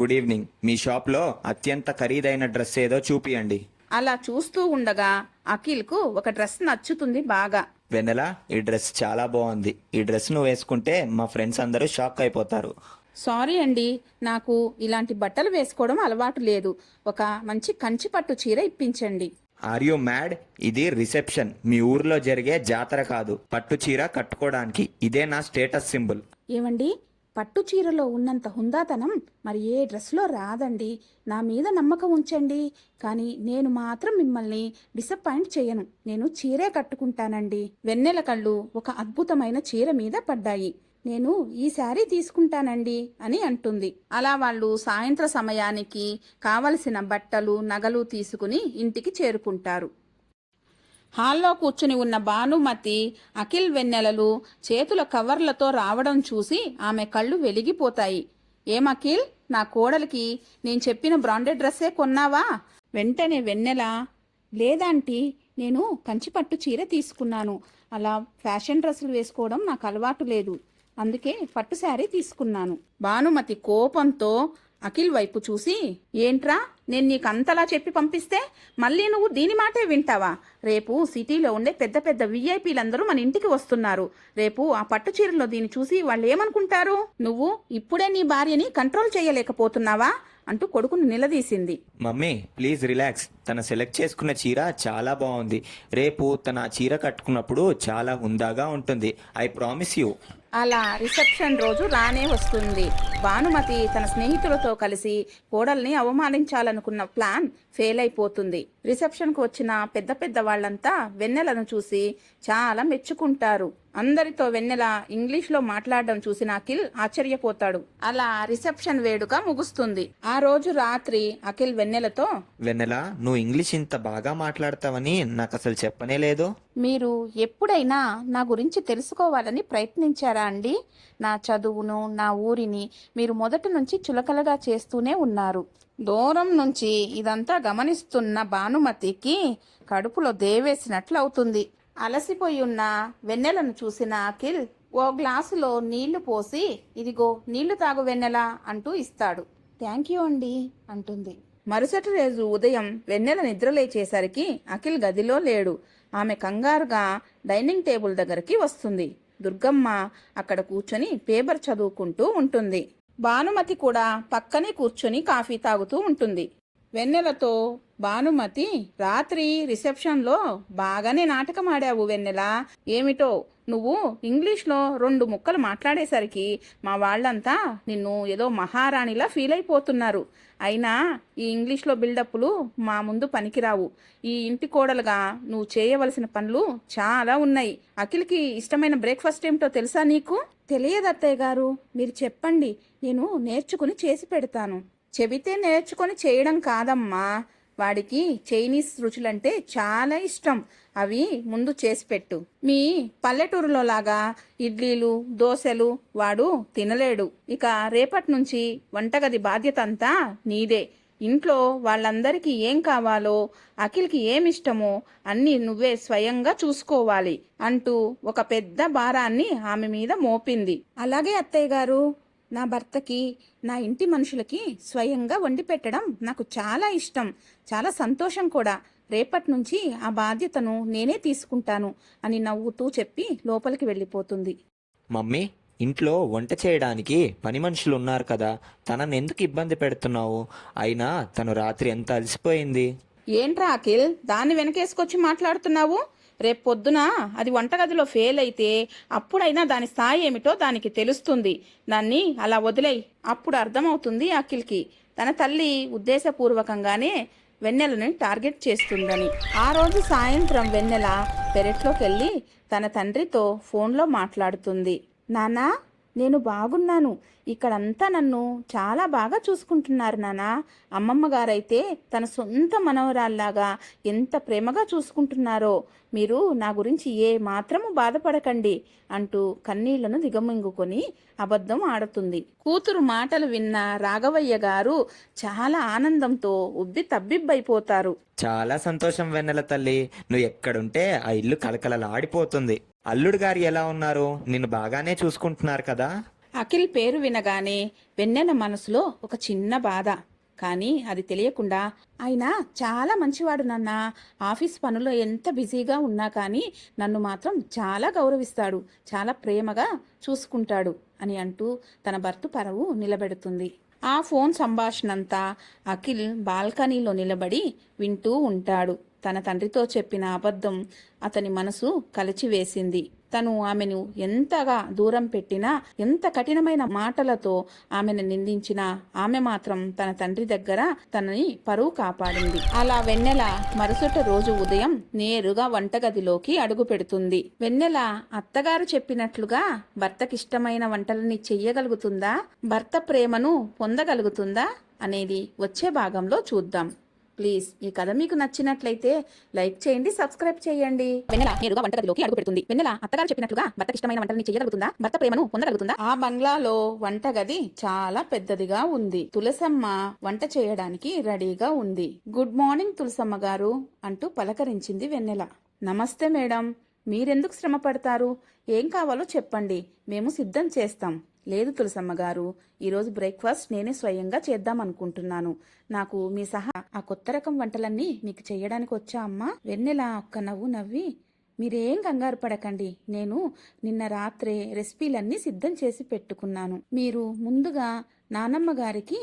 Good evening. మీ షాప్లో అత్యంత ఖరీదైన డ్రెస్ ఏదో చూపియండి. అలా చూస్తూ ఉండగా అఖిల్కు ఒక డ్రెస్ నచ్చుతుంది బాగా. వెన్నెల, ఈ డ్రెస్ చాలా బాగుంది. ఈ డ్రెస్ నువ్వు వేసుకుంటే మా ఫ్రెండ్స్ అందరూ షాక్ అయిపోతారు. సారీ అండి, నాకు ఇలాంటి బట్టలు వేసుకోవడం అలవాటు లేదు. ఒక మంచి కంచి పట్టు చీర ఇప్పించండి. Are you mad? ఇది రిసెప్షన్, మీ ఊర్లో జరిగే జాతర కాదు. పట్టు చీర కట్టుకోవడానికి ఇదే నా స్టేటస్ సింబల్. ఏమండి, పట్టు చీరలో ఉన్నంత హుందాతనం మరి ఏ డ్రెస్లో రాదండి. నా మీద నమ్మకం ఉంచండి. కానీ నేను మాత్రం మిమ్మల్ని డిసప్పాయింట్ చేయను. నేను చీరే కట్టుకుంటానండి. వెన్నెల కళ్ళు ఒక అద్భుతమైన చీర మీద పడ్డాయి. నేను ఈ శారీ తీసుకుంటానండి అని అంటుంది. అలా వాళ్ళు సాయంత్ర సమయానికి కావలసిన బట్టలు, నగలు తీసుకుని ఇంటికి చేరుకుంటారు. హాల్లో కూర్చుని ఉన్న భానుమతి అఖిల్ వెన్నెలలు చేతుల కవర్లతో రావడం చూసి ఆమె కళ్ళు వెలిగిపోతాయి. ఏమఖిల్, నా కోడలికి నేను చెప్పిన బ్రాండెడ్ డ్రెస్సే కొన్నావా? వెంటనే వెన్నెల, లేదాంటీ, నేను కంచిపట్టు చీర తీసుకున్నాను. అలా ఫ్యాషన్ డ్రెస్సులు వేసుకోవడం నాకు అలవాటు లేదు. అందుకే పట్టు శారీ తీసుకున్నాను. భానుమతి కోపంతో అఖిల్ వైపు చూసి, ఏంట్రా, నేను నీకు అంతలా చెప్పి పంపిస్తే మళ్ళీ నువ్వు దీని మాటే వింటావా? రేపు సిటీలో ఉండే పెద్ద పెద్ద విఐపీలందరూ మన ఇంటికి వస్తున్నారు. రేపు ఆ పట్టు చీరలో దీన్ని చూసి వాళ్ళు ఏమనుకుంటారు? నువ్వు ఇప్పుడే నీ భార్యని కంట్రోల్ చేయలేకపోతున్నావా అంటూ కొడుకుని నిలదీసింది. Mummy, please relax. తన సెలెక్ట్ చేసుకున్న చీర చాలా బాగుంది. రేపు తన చీర కట్టుకున్నప్పుడు చాలా హుందాగా ఉంటుంది. I promise you. అలా రిసెప్షన్ రోజు రానే వస్తుంది. భానుమతి తన స్నేహితులతో కలిసి కోడల్ని అవమానించాలనుకున్న ప్లాన్ ఫెయిల్ అయిపోతుంది. రిసెప్షన్కు వచ్చిన పెద్ద పెద్ద వాళ్లంతా వెన్నెలను చూసి చాలా మెచ్చుకుంటారు. అందరితో వెన్నెల ఇంగ్లీష్లో మాట్లాడడం చూసిన అఖిల్ ఆశ్చర్యపోతాడు. అలా రిసెప్షన్ వేడుక ముగుస్తుంది. ఆ రోజు రాత్రి అఖిల్ వెన్నెలతో, వెన్నెల, నువ్వు ఇంగ్లీష్ ఇంత బాగా మాట్లాడతావని నాకు అసలు చెప్పనే లేదు. మీరు ఎప్పుడైనా నా గురించి తెలుసుకోవాలని ప్రయత్నించారా అండి? నా చదువును, నా ఊరిని మీరు మొదటి నుంచి చులకలగా చేస్తూనే ఉన్నారు. దూరం నుంచి ఇదంతా గమనిస్తున్న భానుమతికి కడుపులో దేవేసినట్లు అవుతుంది. అలసిపోయి ఉన్న వెన్నెలను చూసిన అఖిల్ ఓ గ్లాసులో నీళ్లు పోసి, ఇదిగో నీళ్లు తాగు వెన్నెల అంటూ ఇస్తాడు. థ్యాంక్ యూ అండి అంటుంది. మరుసటి రోజు ఉదయం వెన్నెల నిద్రలేచేసరికి అఖిల్ గదిలో లేడు. ఆమె కంగారుగా డైనింగ్ టేబుల్ దగ్గరికి వస్తుంది. దుర్గమ్మ అక్కడ కూర్చొని పేపర్ చదువుకుంటూ ఉంటుంది. భానుమతి కూడా పక్కనే కూర్చొని కాఫీ తాగుతూ ఉంటుంది. వెన్నెలతో భానుమతి, రాత్రి రిసెప్షన్లో బాగానే నాటకం ఆడావు వెన్నెల. ఏమిటో నువ్వు ఇంగ్లీష్లో 2 ముక్కలు మాట్లాడేసరికి మా వాళ్ళంతా నిన్ను ఏదో మహారాణిలా ఫీల్ అయిపోతున్నారు. అయినా ఈ ఇంగ్లీష్లో బిల్డప్లు మా ముందు పనికిరావు. ఈ ఇంటి కోడలుగా నువ్వు చేయవలసిన పనులు చాలా ఉన్నాయి. అఖిల్కి ఇష్టమైన బ్రేక్ఫాస్ట్ ఏమిటో తెలుసా నీకు? తెలియదు అత్తయ్య గారు, మీరు చెప్పండి, నేను నేర్చుకుని చేసి పెడతాను. చెబితే నేర్చుకొని చేయడం కాదమ్మా, వాడికి చైనీస్ రుచులంటే చాలా ఇష్టం. అవి ముందు చేసి పెట్టు. మీ పల్లెటూరులో లాగా ఇడ్లీలు, దోశలు వాడు తినలేడు. ఇక రేపటి నుంచి వంటగది బాధ్యత అంతా నీదే. ఇంట్లో వాళ్ళందరికీ ఏం కావాలో, అఖిల్కి ఏమిష్టమో అన్నీ నువ్వే స్వయంగా చూసుకోవాలి అంటూ ఒక పెద్ద భారాన్ని ఆమె మీద మోపింది. అలాగే అత్తయ్య గారు, నా భర్తకి, నా ఇంటి మనుషులకి స్వయంగా వండి పెట్టడం నాకు చాలా ఇష్టం, చాలా సంతోషం కూడా. రేపటి నుంచి ఆ బాధ్యతను నేనే తీసుకుంటాను అని నవ్వుతూ చెప్పి లోపలికి వెళ్ళిపోతుంది. మమ్మీ, ఇంట్లో వంట చేయడానికి పని మనుషులు ఉన్నారు కదా, తనని ఎందుకు ఇబ్బంది పెడుతున్నావు? అయినా తను రాత్రి ఎంత అలసిపోయింది. ఏంట్రా అఖిల్, దాన్ని వెనకేసుకొచ్చి మాట్లాడుతున్నావు? రేపు పొద్దున అది వంటగదిలో ఫెయిల్ అయితే అప్పుడైనా దాని స్థాయి ఏమిటో దానికి తెలుస్తుంది. దాన్ని అలా వదిలేయి, అప్పుడు అర్థమవుతుంది అఖిల్కి తన తల్లి ఉద్దేశపూర్వకంగానే వెన్నెలని టార్గెట్ చేస్తుందని. ఆ రోజు సాయంత్రం వెన్నెల పెరట్లోకి వెళ్ళి తన తండ్రితో ఫోన్లో మాట్లాడుతుంది. నానా, నేను బాగున్నాను. ఇక్కడంతా నన్ను చాలా బాగా చూసుకుంటున్నారు నానా. అమ్మమ్మ గారైతే తన సొంత మనవరాల్లాగా ఎంత ప్రేమగా చూసుకుంటున్నారో. మీరు నా గురించి ఏ మాత్రము బాధపడకండి అంటూ కన్నీళ్లను దిగమింగుకొని అబద్ధం ఆడుతుంది. కూతురు మాటలు విన్న రాఘవయ్య గారు చాలా ఆనందంతో ఉబ్బి తబ్బిబ్బైపోతారు. చాలా సంతోషం వెన్నెల తల్లి, నువ్వు ఎక్కడుంటే ఆ ఇల్లు కలకలలాడిపోతుంది. అల్లుడు గారు ఎలా ఉన్నారు? నిన్ను బాగానే చూసుకుంటున్నారు కదా? అఖిల్ పేరు వినగానే వెన్నెల మనసులో ఒక చిన్న బాధ. కానీ అది తెలియకుండా, ఆయన చాలా మంచివాడు నాన్న. ఆఫీస్ పనుల్లో ఎంత బిజీగా ఉన్నా కానీ నన్ను మాత్రం చాలా గౌరవిస్తాడు, చాలా ప్రేమగా చూసుకుంటాడు అని అంటూ తన భర్త పరువు నిలబెడుతుంది. ఆ ఫోన్ సంభాషణంతా అఖిల్ బాల్కనీలో నిలబడి వింటూ ఉంటాడు. తన తండ్రితో చెప్పిన అబద్ధం అతని మనసు కలిచివేసింది. తను ఆమెను ఎంతగా దూరం పెట్టినా, ఎంత కఠినమైన మాటలతో ఆమెను నిందించినా ఆమె మాత్రం తన తండ్రి దగ్గర తనని పరువు కాపాడింది. అలా వెన్నెల మరుసటి రోజు ఉదయం నేరుగా వంటగదిలోకి అడుగు పెడుతుంది. వెన్నెల అత్తగారు చెప్పినట్లుగా భర్తకిష్టమైన వంటలని చెయ్యగలుగుతుందా, భర్త ప్రేమను పొందగలుగుతుందా అనేది వచ్చే భాగంలో చూద్దాం. ప్లీజ్ ఈ కథ మీకు నచ్చినట్లయితే లైక్ చేయండి, సబ్స్క్రైబ్ చేయండి. వెన్నెల నేరుగా వంటగదిలోకి అడుగు పెడుతుంది. వెన్నెల అత్తగారు చెప్పినట్లుగా భర్తకి ఇష్టమైన వంటల్ని చేయగలుగుతుందా, భర్త ప్రేమను పొందగలుగుతుందా? ఆ బంగ్లాలో వంటగది చాలా పెద్దదిగా ఉంది. తులసమ్మ వంట చేయడానికి రెడీగా ఉంది. గుడ్ మార్నింగ్ తులసమ్మ గారు అంటూ పలకరించింది వెన్నెల. నమస్తే మేడం, మీరెందుకు శ్రమ పడతారు? ఏం కావాలో చెప్పండి, మేము సిద్ధం చేస్తాం. లేదు తులసమ్మ గారు, ఈరోజు బ్రేక్ఫాస్ట్ నేనే స్వయంగా చేద్దామనుకుంటున్నాను. నాకు మీ సహా ఆ కొత్త రకం వంటలన్నీ మీకు చెయ్యడానికి వచ్చా అమ్మా? వెన్నెల ఒక్క నవ్వు నవ్వి, మీరేం కంగారు పడకండి, నేను నిన్న రాత్రే రెసిపీలన్నీ సిద్ధం చేసి పెట్టుకున్నాను. మీరు ముందుగా నానమ్మ గారికి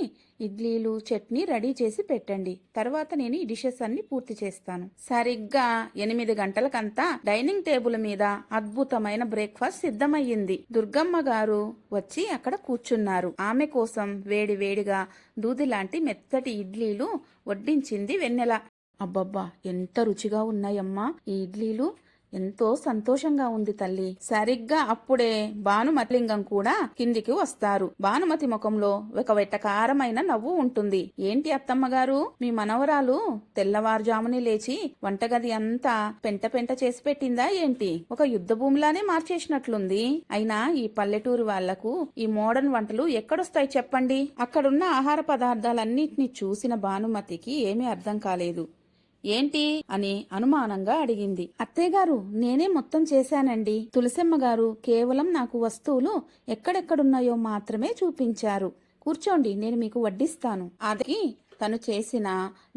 ఇడ్లీలు, చట్నీ రెడీ చేసి పెట్టండి. తర్వాత నేను ఈ డిషెస్ అన్ని పూర్తి చేస్తాను. సరిగ్గా 8 గంటలకంతా డైనింగ్ టేబుల్ మీద అద్భుతమైన బ్రేక్ఫాస్ట్ సిద్ధమయ్యింది. దుర్గమ్మ గారు వచ్చి అక్కడ కూర్చున్నారు. ఆమె కోసం వేడి వేడిగా దూది లాంటి మెత్తటి ఇడ్లీలు వడ్డించింది వెన్నెల. అబ్బబ్బా, ఎంత రుచిగా ఉన్నాయమ్మా ఈ ఇడ్లీలు. ఎంతో సంతోషంగా ఉంది తల్లి. సరిగ్గా అప్పుడే భానుమతిలింగం కూడా కిందికి వస్తారు. భానుమతి ముఖంలో ఒక వెటకారమైన నవ్వు ఉంటుంది. ఏంటి అత్తమ్మగారు, మీ మనవరాలు తెల్లవారుజామునే లేచి వంటగది అంతా పెంట పెంట చేసి పెట్టిందా ఏంటి? ఒక యుద్ధ భూమిలానే మార్చేసినట్లుంది. అయినా ఈ పల్లెటూరు వాళ్లకు ఈ మోడర్న్ వంటలు ఎక్కడొస్తాయి చెప్పండి? అక్కడున్న ఆహార పదార్థాలన్నిటినీ చూసిన భానుమతికి ఏమీ అర్థం కాలేదు. ఏంటి అని అనుమానంగా అడిగింది. అత్తయ్యగారు, నేనే మొత్తం చేశానండి. తులసమ్మ గారు కేవలం నాకు వస్తువులు ఎక్కడెక్కడున్నాయో మాత్రమే చూపించారు. కూర్చోండి, నేను మీకు వడ్డిస్తాను. అది తను చేసిన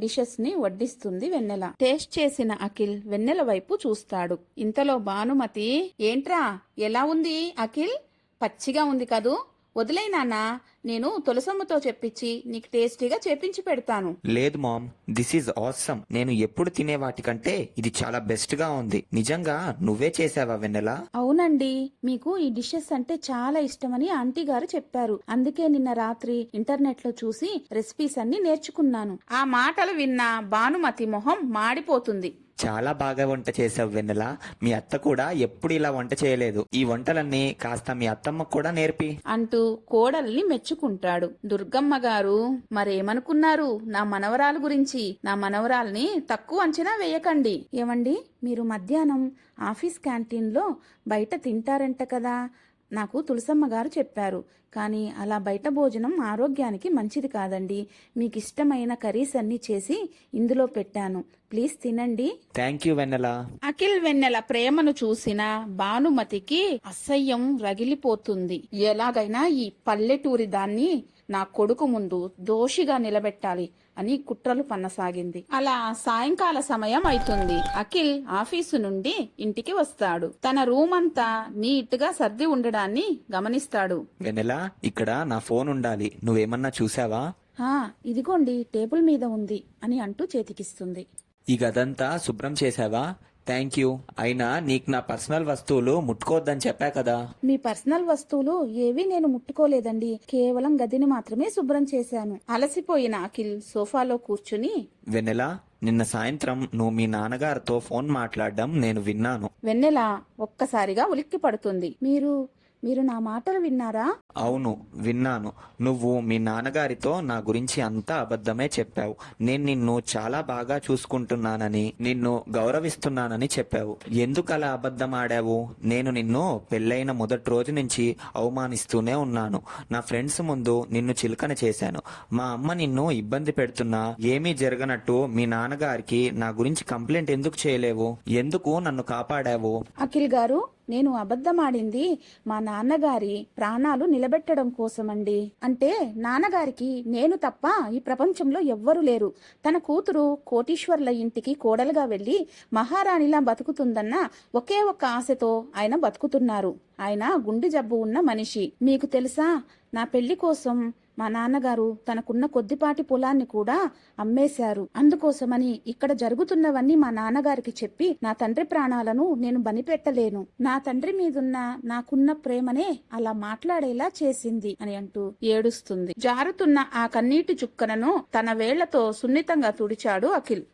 డిషెస్ ని వడ్డిస్తుంది వెన్నెల. టేస్ట్ చేసిన అఖిల్ వెన్నెల వైపు చూస్తాడు. ఇంతలో భానుమతి, ఏంట్రా ఎలా ఉంది అఖిల్? పచ్చిగా ఉంది కదూ, వదిలే నాన్నా, నేను తులసమ్మతో చెప్పించి నీకు టేస్టీగా చేపించి పెడతాను. లేదు మామ్, దిస్ ఈజ్ ఆసమ్. నేను ఎప్పుడు తినే వాటికంటే ఇది చాలా బెస్ట్ గా ఉంది. నిజంగా నువ్వే చేసావా వెన్నెల? అవునండి, మీకు ఈ డిషెస్ అంటే చాలా ఇష్టమని ఆంటీ గారు చెప్పారు. అందుకే నిన్న రాత్రి ఇంటర్నెట్ లో చూసి రెసిపీస్ అన్ని నేర్చుకున్నాను. ఆ మాటలు విన్న భానుమతి మొహం మాడిపోతుంది. చాలా బాగా వంట చేసావు వెన్నెల. మీ అత్త కూడా ఎప్పుడు ఇలా వంట చేయలేదు. ఈ వంటలన్నీ కాస్త మీ అత్తమ్మకు కూడా నేర్పి అంటూ కోడల్ని మెచ్చుకుంటాడు. దుర్గమ్మ గారు మరేమనుకున్నారు నా మనవరాలు గురించి? నా మనవరాల్ని తక్కువ అంచనా వేయకండి. ఏమండి, మీరు మధ్యాహ్నం ఆఫీస్ క్యాంటీన్లో బయట తింటారంట కదా? నాకు తులసమ్మ గారు చెప్పారు. కానీ అలా బయట భోజనం ఆరోగ్యానికి మంచిది కాదండి. మీకు ఇష్టమైన కర్రీస్ అన్ని చేసి ఇందులో పెట్టాను, ప్లీజ్ తినండి. థ్యాంక్ యూ వెన్నెల. అఖిల్ వెన్నెల ప్రేమను చూసిన భానుమతికి అసహ్యం రగిలిపోతుంది. ఎలాగైనా ఈ పల్లెటూరి దాన్ని నా కొడుకు ముందు దోషిగా నిలబెట్టాలి అని కుట్రలు పన్నసాగింది. అలా సాయంకాల సమయం అవుతుంది. అఖిల్ ఆఫీసు నుండి ఇంటికి వస్తాడు. తన రూమ్ అంతా నీట్ గా సర్ది ఉండడాన్ని గమనిస్తాడు. వెన్నెల, ఇక్కడ నా ఫోన్ ఉండాలి, నువ్వేమన్నా చూసావా? ఇదిగోండి, టేబుల్ మీద ఉంది అని అంటూ చేతికిస్తుంది. ఈ గదంతా శుభ్రం చేసావా? Thank you. అయినా నీకు నా పర్సనల్ వస్తువులు ముట్టుకోవద్దని చెప్పా కదా. మీ పర్సనల్ వస్తువులు ఏవి నేను ముట్టుకోలేదండి. కేవలం గదిని మాత్రమే శుభ్రం చేశాను. అలసిపోయిన అఖిల్ సోఫాలో కూర్చుని, వెన్నెల, నిన్న సాయంత్రం నువ్వు మీ నాన్నగారితో ఫోన్ మాట్లాడడం నేను విన్నాను. వెన్నెల ఒక్కసారిగా ఉలిక్కి పడుతుంది. మీరు నా మాటలు విన్నారా? అవును, విన్నాను. నువ్వు మీ నాన్నగారితో నా గురించి అంతా అబద్ధమే చెప్పావు. నేను నిన్ను చాలా బాగా చూసుకుంటున్నానని, నిన్ను గౌరవిస్తున్నానని చెప్పావు. ఎందుకు అలా అబద్ధం ఆడావు? నేను నిన్ను పెళ్ళైన మొదటి రోజు నుంచి అవమానిస్తూనే ఉన్నాను. నా ఫ్రెండ్స్ ముందు నిన్ను చిలుకన చేశాను. మా అమ్మ నిన్ను ఇబ్బంది పెడుతున్నా ఏమీ జరగనట్టు మీ నాన్నగారికి నా గురించి కంప్లైంట్ ఎందుకు చేయలేవు? ఎందుకు నన్ను కాపాడావు? అఖిల్ గారు, నేను అబద్ధమాడింది మా నాన్నగారి ప్రాణాలు నిలబెట్టడం కోసమండి. అంటే నాన్నగారికి నేను తప్ప ఈ ప్రపంచంలో ఎవ్వరూ లేరు. తన కూతురు కోటీశ్వర్ల ఇంటికి కోడలుగా వెళ్లి మహారాణిలా బతుకుతుందన్న ఒకే ఒక్క ఆశతో ఆయన బతుకుతున్నారు. ఆయన గుండె జబ్బు ఉన్న మనిషి. మీకు తెలుసా, నా పెళ్లి కోసం మా నాన్నగారు తనకున్న కొద్దిపాటి పొలాన్ని కూడా అమ్మేశారు. అందుకోసమని ఇక్కడ జరుగుతున్నవన్నీ మా నాన్నగారికి చెప్పి నా తండ్రి ప్రాణాలను నేను బనిపెట్టలేను. నా తండ్రి మీదున్న నాకున్న ప్రేమనే అలా మాట్లాడేలా చేసింది అని అంటూ ఏడుస్తుంది. జారుతున్న ఆ కన్నీటి చుక్కలను తన వేళ్లతో సున్నితంగా తుడిచాడు అఖిల్.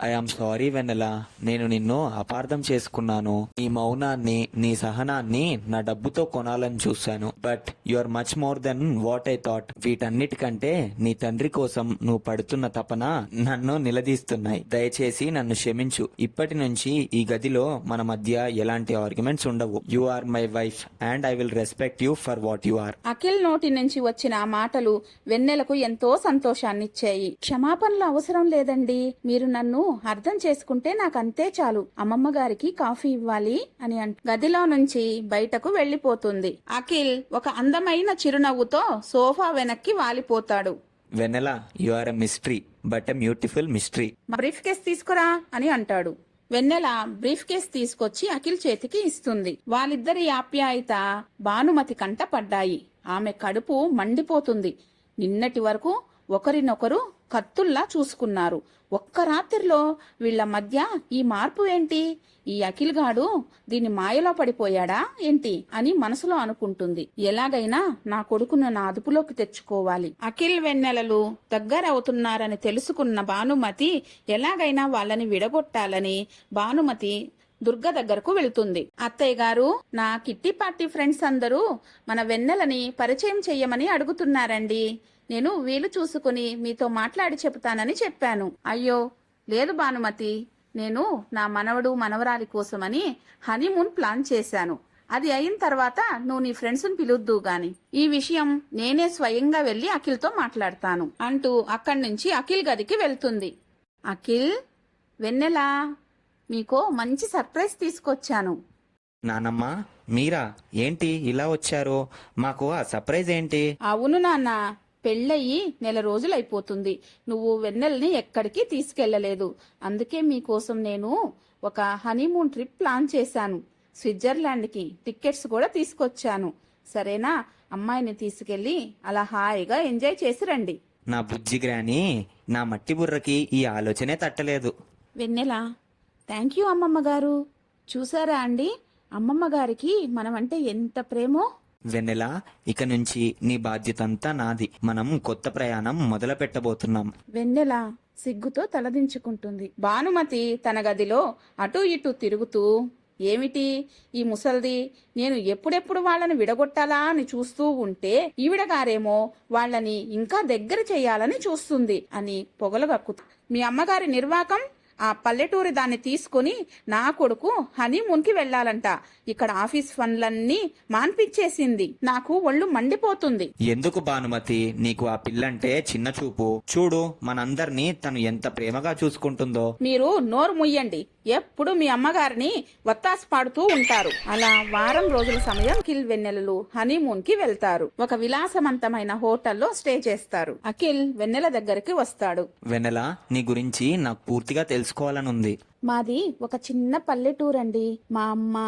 ఐఆమ్ సారీ వెన్నెల, నేను నిన్ను అపార్థం చేసుకున్నాను. నీ మౌనాన్ని, నీ సహనాన్ని నా డబ్బుతో కొనాలని చూశాను. But you are much more than what I thought. వీటన్నిటికంటే నీ తండ్రి కోసం నువ్వు పడుతున్న తపన నన్ను నిలదీస్తున్నాయి. దయచేసి నన్ను క్షమించు. ఇప్పటి నుంచి ఈ గదిలో మన మధ్య ఎలాంటి ఆర్గ్యుమెంట్స్ ఉండవు. You are my wife and I will respect you for what you are. Akhil నోటి నుంచి వచ్చిన ఆ మాటలు వెన్నెలకు ఎంతో సంతోషాన్నిచ్చాయి. క్షమాపణలు అవసరం లేదండి, మీరు నన్ను అర్థం చేసుకుంటే నాకంతే చాలు. అమ్మమ్మ గారికి కాఫీ ఇవ్వాలి అని గదిలో నుంచి బయటకు వెళ్లిపోతుంది. అఖిల్ ఒక అందమైన చిరునవ్వుతో సోఫా వెనక్కి వాలిపోతాడు. Vennela, you are a mystery, but a beautiful mystery. Briefcase తీసుకురా అని అంటాడు. వెన్నెల బ్రీఫ్ కేస్ తీసుకొచ్చి అఖిల్ చేతికి ఇస్తుంది. వాళ్ళిద్దరి ఆప్యాయత భానుమతి కంట పడ్డాయి. ఆమె కడుపు మండిపోతుంది. నిన్నటి వరకు ఒకరినొకరు కత్తుల్లా చూసుకున్నారు. ఒక్క రాత్రిలో వీళ్ల మధ్య ఈ మార్పు ఏంటి? ఈ అఖిల్ గాడు దీని మాయలో పడిపోయాడా ఏంటి అని మనసులో అనుకుంటుంది. ఎలాగైనా నా కొడుకును నా అదుపులోకి తెచ్చుకోవాలి. అఖిల్ వెన్నెలలు దగ్గరవుతున్నారని తెలుసుకున్న భానుమతి ఎలాగైనా వాళ్ళని విడగొట్టాలని భానుమతి దుర్గ దగ్గరకు వెళ్తుంది. అత్తయ్య గారు, నా కిట్టి పార్టీ ఫ్రెండ్స్ అందరూ మన వెన్నెలని పరిచయం చెయ్యమని అడుగుతున్నారండి. నేను వీలు చూసుకుని మీతో మాట్లాడి చెబుతానని చెప్పాను. అయ్యో లేదు భానుమతి, నేను నా మనవడు మనవరాలి కోసమని హనీమూన్ ప్లాన్ చేశాను. అది అయిన తర్వాత నువ్వు నీ ఫ్రెండ్స్ని పిలుద్దు గాని. ఈ విషయం నేనే స్వయంగా వెళ్లి అఖిల్తో మాట్లాడతాను అంటూ అక్కడి నుంచి అఖిల్ గదికి వెళ్తుంది. అఖిల్, వెన్నెలా, మీకో మంచి సర్ప్రైజ్ తీసుకొచ్చాను. నానమ్మ, మీరా? ఏంటి ఇలా వచ్చారు? మాకు ఆ సర్ప్రైజ్ ఏంటి? అవును నాన్న, పెళ్ళయి నెల రోజులైపోతుంది. నువ్వు వెన్నెల్ని ఎక్కడికి తీసుకెళ్లలేదు. అందుకే మీకోసం నేను ఒక హనీమూన్ ట్రిప్ ప్లాన్ చేశాను. స్విట్జర్లాండ్కి టికెట్స్ కూడా తీసుకొచ్చాను. సరేనా? అమ్మాయిని తీసుకెళ్లి అలా హాయిగా ఎంజాయ్ చేసి రండి. నా బుజ్జి గ్రాని, నా మట్టి బుర్రకి ఈ ఆలోచనే తట్టలేదు. వెన్నెల, థ్యాంక్ యూ అమ్మమ్మ గారు. చూసారా అండి, అమ్మమ్మ గారికి మనమంటే ఎంత ప్రేమో. వెన్నెల, ఇక నుంచి నీ బాధ్యత అంతా నాది. మనం కొత్త ప్రయాణం మొదలు పెట్టబోతున్నాం. వెన్నెల సిగ్గుతో తలదించుకుంటుంది. భానుమతి తన గదిలో అటూ ఇటూ తిరుగుతూ, ఏమిటి ఈ ముసల్ది, నేను ఎప్పుడెప్పుడు వాళ్ళని విడగొట్టాలా అని చూస్తూ ఉంటే ఈవిడగారేమో వాళ్ళని ఇంకా దగ్గర చెయ్యాలని చూస్తుంది అని పొగలగక్కు. మీ అమ్మగారి నిర్వాకం, ఆ పల్లెటూరి దాన్ని తీసుకుని నా కొడుకు హనీమూన్కి వెళ్లాలంట. ఇక్కడ ఆఫీస్ పనులన్నీ మాన్పించేసింది. నాకు ఒళ్ళు మండిపోతుంది. ఎందుకు భానుమతి, నీకు ఆ పిల్లంటే చిన్న చూపు? చూడు మనందర్నీ తను ఎంత ప్రేమగా చూసుకుంటుందో. మీరు నోరు ముయ్యండి. ఎప్పుడు మీ అమ్మగారిని వత్తాసు పాడుతూ ఉంటారు. అలా వారం రోజుల సమయం అఖిల్ వెన్నెలలు హనీమూన్ కి వెళ్తారు. ఒక విలాసవంతమైన హోటల్లో స్టే చేస్తారు. అఖిల్ వెన్నెల దగ్గరికి వస్తాడు. వెన్నెల, నీ గురించి నాకు పూర్తిగా తెలుసుకోవాలనుంది. మాది ఒక చిన్న పల్లెటూరండి. మా అమ్మ,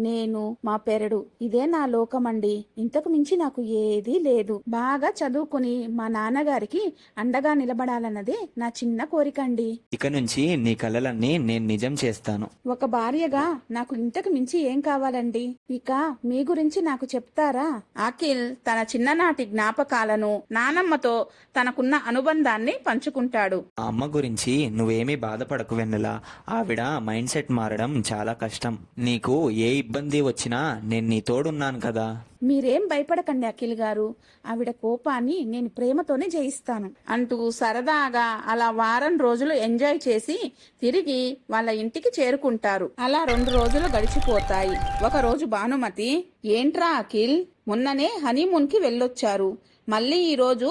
నేను, మా పెరడు, ఇదే నా లోకమండి. ఇంతకు మించి నాకు ఏదీ లేదు. బాగా చదువుకుని మా నాన్నగారికి అండగా నిలబడాలన్నదే నా చిన్న కోరికండి. ఇక నుంచి నీ కలలన్నీ నేను నిజం చేస్తాను. ఒక భార్యగా నాకు ఇంతకు మించి ఏం కావాలండి? ఇక మీ గురించి నాకు చెప్తారా? అఖిల్ తన చిన్ననాటి జ్ఞాపకాలను, నానమ్మతో తనకున్న అనుబంధాన్ని పంచుకుంటాడు. ఆ అమ్మ గురించి నువ్వేమీ బాధపడకు వెన్నెల. ఆవిడ మైండ్ సెట్ మారడం చాలా కష్టం. నీకు ఏ ఇబ్బంది వచ్చినా నేను నీ తోడున్నాను కదా. మీరేం భయపడకండి అఖిల్ గారు. ఆవిడ కోపాన్ని నేను ప్రేమతోనే జయిస్తాను అంటూ సరదాగా అలా వారం రోజులు ఎంజాయ్ చేసి తిరిగి వాళ్ళ ఇంటికి చేరుకుంటారు. అలా 2 రోజులు గడిచిపోతాయి. ఒక రోజు భానుమతి, ఏంట్రా అఖిల్, మొన్ననే హనీమూన్ కి వెళ్ళొచ్చారు, మళ్ళీ ఈ రోజు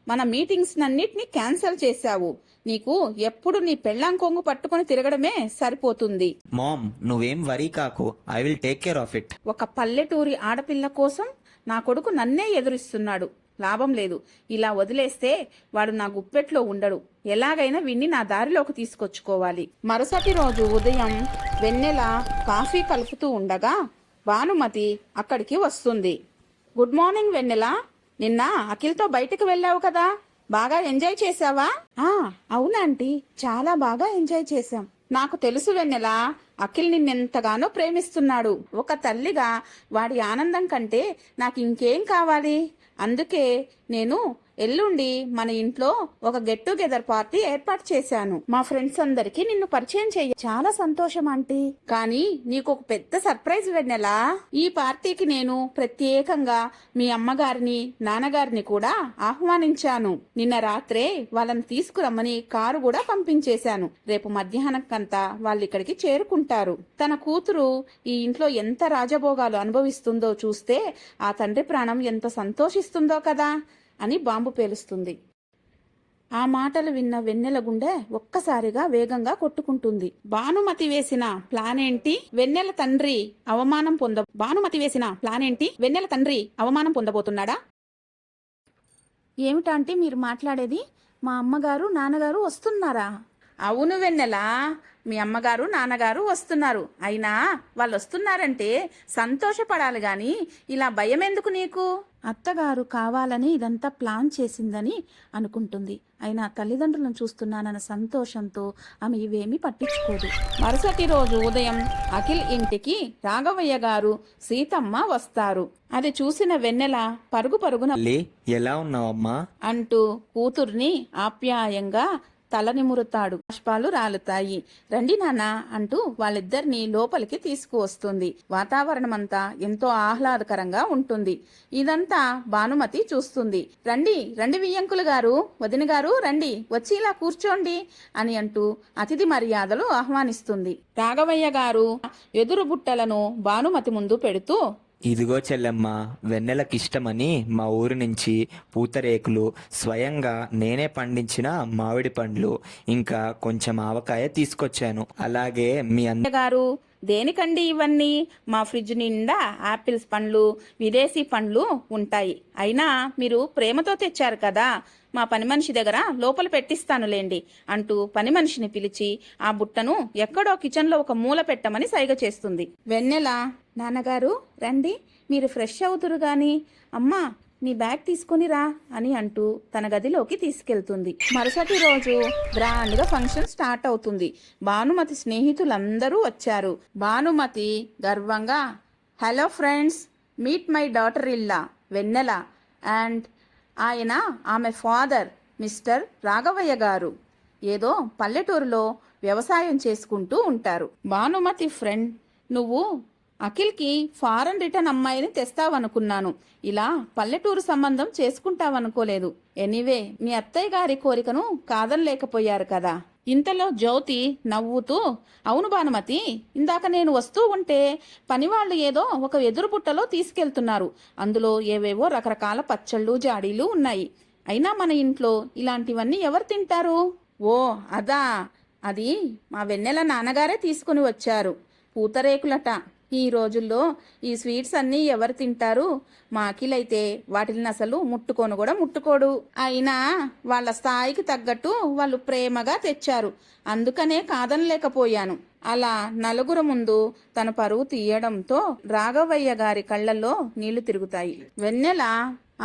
మన మీటింగ్స్ నన్నిటినీ క్యాన్సిల్ చేశావు. నీకు ఎప్పుడు నీ పెళ్ళాం కొంగు పట్టుకుని తిరగడమే సరిపోతుంది. మామ్, నువ్వేం వరీ కాకు. I will take care of it. ఒక పల్లెటూరి ఆడపిల్ల కోసం నా కొడుకు నన్నే ఎదురిస్తున్నాడు. లాభం లేదు. ఇలా వదిలేస్తే వాడు నా గుప్పెట్లో ఉండడు. ఎలాగైనా విన్ని నా దారిలోకి తీసుకొచ్చుకోవాలి. మరుసటి రోజు ఉదయం వెన్నెల కాఫీ కలుపుతూ ఉండగా భానుమతి అక్కడికి వస్తుంది. గుడ్ మార్నింగ్ వెన్నెల, నిన్న అఖిల్తో బయటకు వెళ్ళావు కదా, బాగా ఎంజాయ్ చేశావా? అవునాంటీ, చాలా బాగా ఎంజాయ్ చేశాం. నాకు తెలుసు వెన్నెల, అఖిల్ నిన్నెంతగానో ప్రేమిస్తున్నాడు. ఒక తల్లిగా వాడి ఆనందం కంటే నాకు ఇంకేం కావాలి? అందుకే నేను ఎల్లుండి మన ఇంట్లో ఒక గెట్ టుగెదర్ పార్టీ ఏర్పాటు చేశాను. మా ఫ్రెండ్స్ అందరికి నిన్ను పరిచయం చెయ్య. చాలా సంతోషం ఆంటీ. కానీ నీకు ఒక పెద్ద సర్ప్రైజ్ వెన్నెలా. ఈ పార్టీకి నేను ప్రత్యేకంగా మీ అమ్మగారిని, నాన్నగారిని కూడా ఆహ్వానించాను. నిన్న రాత్రే వాళ్ళని తీసుకురమ్మని కారు కూడా పంపించేశాను. రేపు మధ్యాహ్నంకంతా వాళ్ళు ఇక్కడికి చేరుకుంటారు. తన కూతురు ఈ ఇంట్లో ఎంత రాజభోగాలు అనుభవిస్తుందో చూస్తే ఆ తండ్రి ప్రాణం ఎంత సంతోషిస్తుందో కదా అని బాంబు పేలుస్తుంది. ఆ మాటలు విన్న వెన్నెల గుండె ఒక్కసారిగా వేగంగా కొట్టుకుంటుంది. భానుమతి వేసిన ప్లాన్ ఏంటి? వెన్నెల తండ్రి అవమానం పొందబోతున్నాడా? ఏమిటంటే మీరు మాట్లాడేది? మా అమ్మగారు, నాన్నగారు వస్తున్నారా? అవును వెన్నెల, మీ అమ్మగారు, నాన్నగారు వస్తున్నారు. అయినా వాళ్ళు వస్తున్నారంటే సంతోషపడాలి గాని ఇలా భయం ఎందుకు నీకు? అత్తగారు కావాలని ఇదంతా ప్లాన్ చేసిందని అనుకుంటుంది. అయినా తల్లిదండ్రులను చూస్తున్నానన్న సంతోషంతో ఆమె ఇవేమీ పట్టించుకోదు. మరుసటి రోజు ఉదయం అఖిల్ ఇంటికి రాఘవయ్య గారు, సీతమ్మ వస్తారు. అది చూసిన వెన్నెల పరుగున ఎలా ఉన్నావమ్మా అంటూ కూతుర్ని ఆప్యాయంగా తల నిమురుతాడు. బాష్పాలు రాలుతాయి. రండి నాన్న అంటూ వాళ్ళిద్దరినీ లోపలికి తీసుకువస్తుంది. వాతావరణమంతా ఎంతో ఆహ్లాదకరంగా ఉంటుంది. ఇదంతా భానుమతి చూస్తుంది. రండి రండి వియ్యంకులు గారు, వదిన గారు రండి, వచ్చి ఇలా కూర్చోండి అని అంటూ అతిథి మర్యాదలు ఆహ్వానిస్తుంది. రాఘవయ్య గారు ఎదురు బుట్టలను భానుమతి ముందు పెడుతూ, ఇదిగో చెల్లెమ్మ, వెన్నెలకిష్టమని మా ఊరు నుంచి పూతరేకులు, స్వయంగా నేనే పండించిన మామిడి పండ్లు, ఇంకా కొంచెం ఆవకాయ తీసుకొచ్చాను. అలాగే మీ గారు దేనికండి ఇవన్నీ? మా ఫ్రిడ్జ్ నిండా ఆపిల్స్ పండ్లు, విదేశీ పండ్లు ఉంటాయి. అయినా మీరు ప్రేమతో తెచ్చారు కదా, మా పని మనిషి దగ్గర లోపల పెట్టిస్తానులేండి అంటూ పని మనిషిని పిలిచి ఆ బుట్టను ఎక్కడో కిచెన్లో ఒక మూల పెట్టమని సైగ చేస్తుంది. వెన్నెల, నాన్నగారు రండి, మీరు ఫ్రెష్ అవుతురు గాని, అమ్మా నీ బ్యాగ్ తీసుకుని రా అని అంటూ తన గదిలోకి తీసుకెళ్తుంది. మరుసటి రోజు గ్రాండ్గా ఫంక్షన్ స్టార్ట్ అవుతుంది. భానుమతి స్నేహితులందరూ వచ్చారు. భానుమతి గర్వంగా, hello friends, meet my daughter ఇల్లా వెన్నెల అండ్ ఆయన ఆమె ఫాదర్ మిస్టర్ రాఘవయ్య గారు. ఏదో పల్లెటూరులో వ్యవసాయం చేసుకుంటూ ఉంటారు. భానుమతి ఫ్రెండ్, నువ్వు అఖిల్కి ఫారెన్ రిటర్న్ అమ్మాయిని తెస్తావనుకున్నాను, ఇలా పల్లెటూరు సంబంధం చేసుకుంటావనుకోలేదు. ఎనీవే మీ అత్తయ్య గారి కోరికను కాదనలేకపోయారు కదా. ఇంతలో జ్యోతి నవ్వుతూ, అవును భానుమతి, ఇందాక నేను వస్తూ ఉంటే పనివాళ్లు ఏదో ఒక ఎదురు బుట్టలో తీసుకెళ్తున్నారు. అందులో ఏవేవో రకరకాల పచ్చళ్ళు జాడీలు ఉన్నాయి. అయినా మన ఇంట్లో ఇలాంటివన్నీ ఎవరు తింటారు? ఓ అదా, అది మా వెన్నెల నాన్నగారే తీసుకుని వచ్చారు. పూతరేకులట. ఈ రోజుల్లో ఈ స్వీట్స్ అన్నీ ఎవరు తింటారు? మా అఖిలైతే వాటిని అసలు ముట్టుకోను కూడా ముట్టుకోడు. అయినా వాళ్ళ స్థాయికి తగ్గట్టు వాళ్ళు ప్రేమగా తెచ్చారు, అందుకనే కాదనలేకపోయాను. అలా నలుగురు ముందు తన పరువు తీయడంతో రాఘవయ్య గారి కళ్ళల్లో నీళ్లు తిరుగుతాయి. వెన్నెల,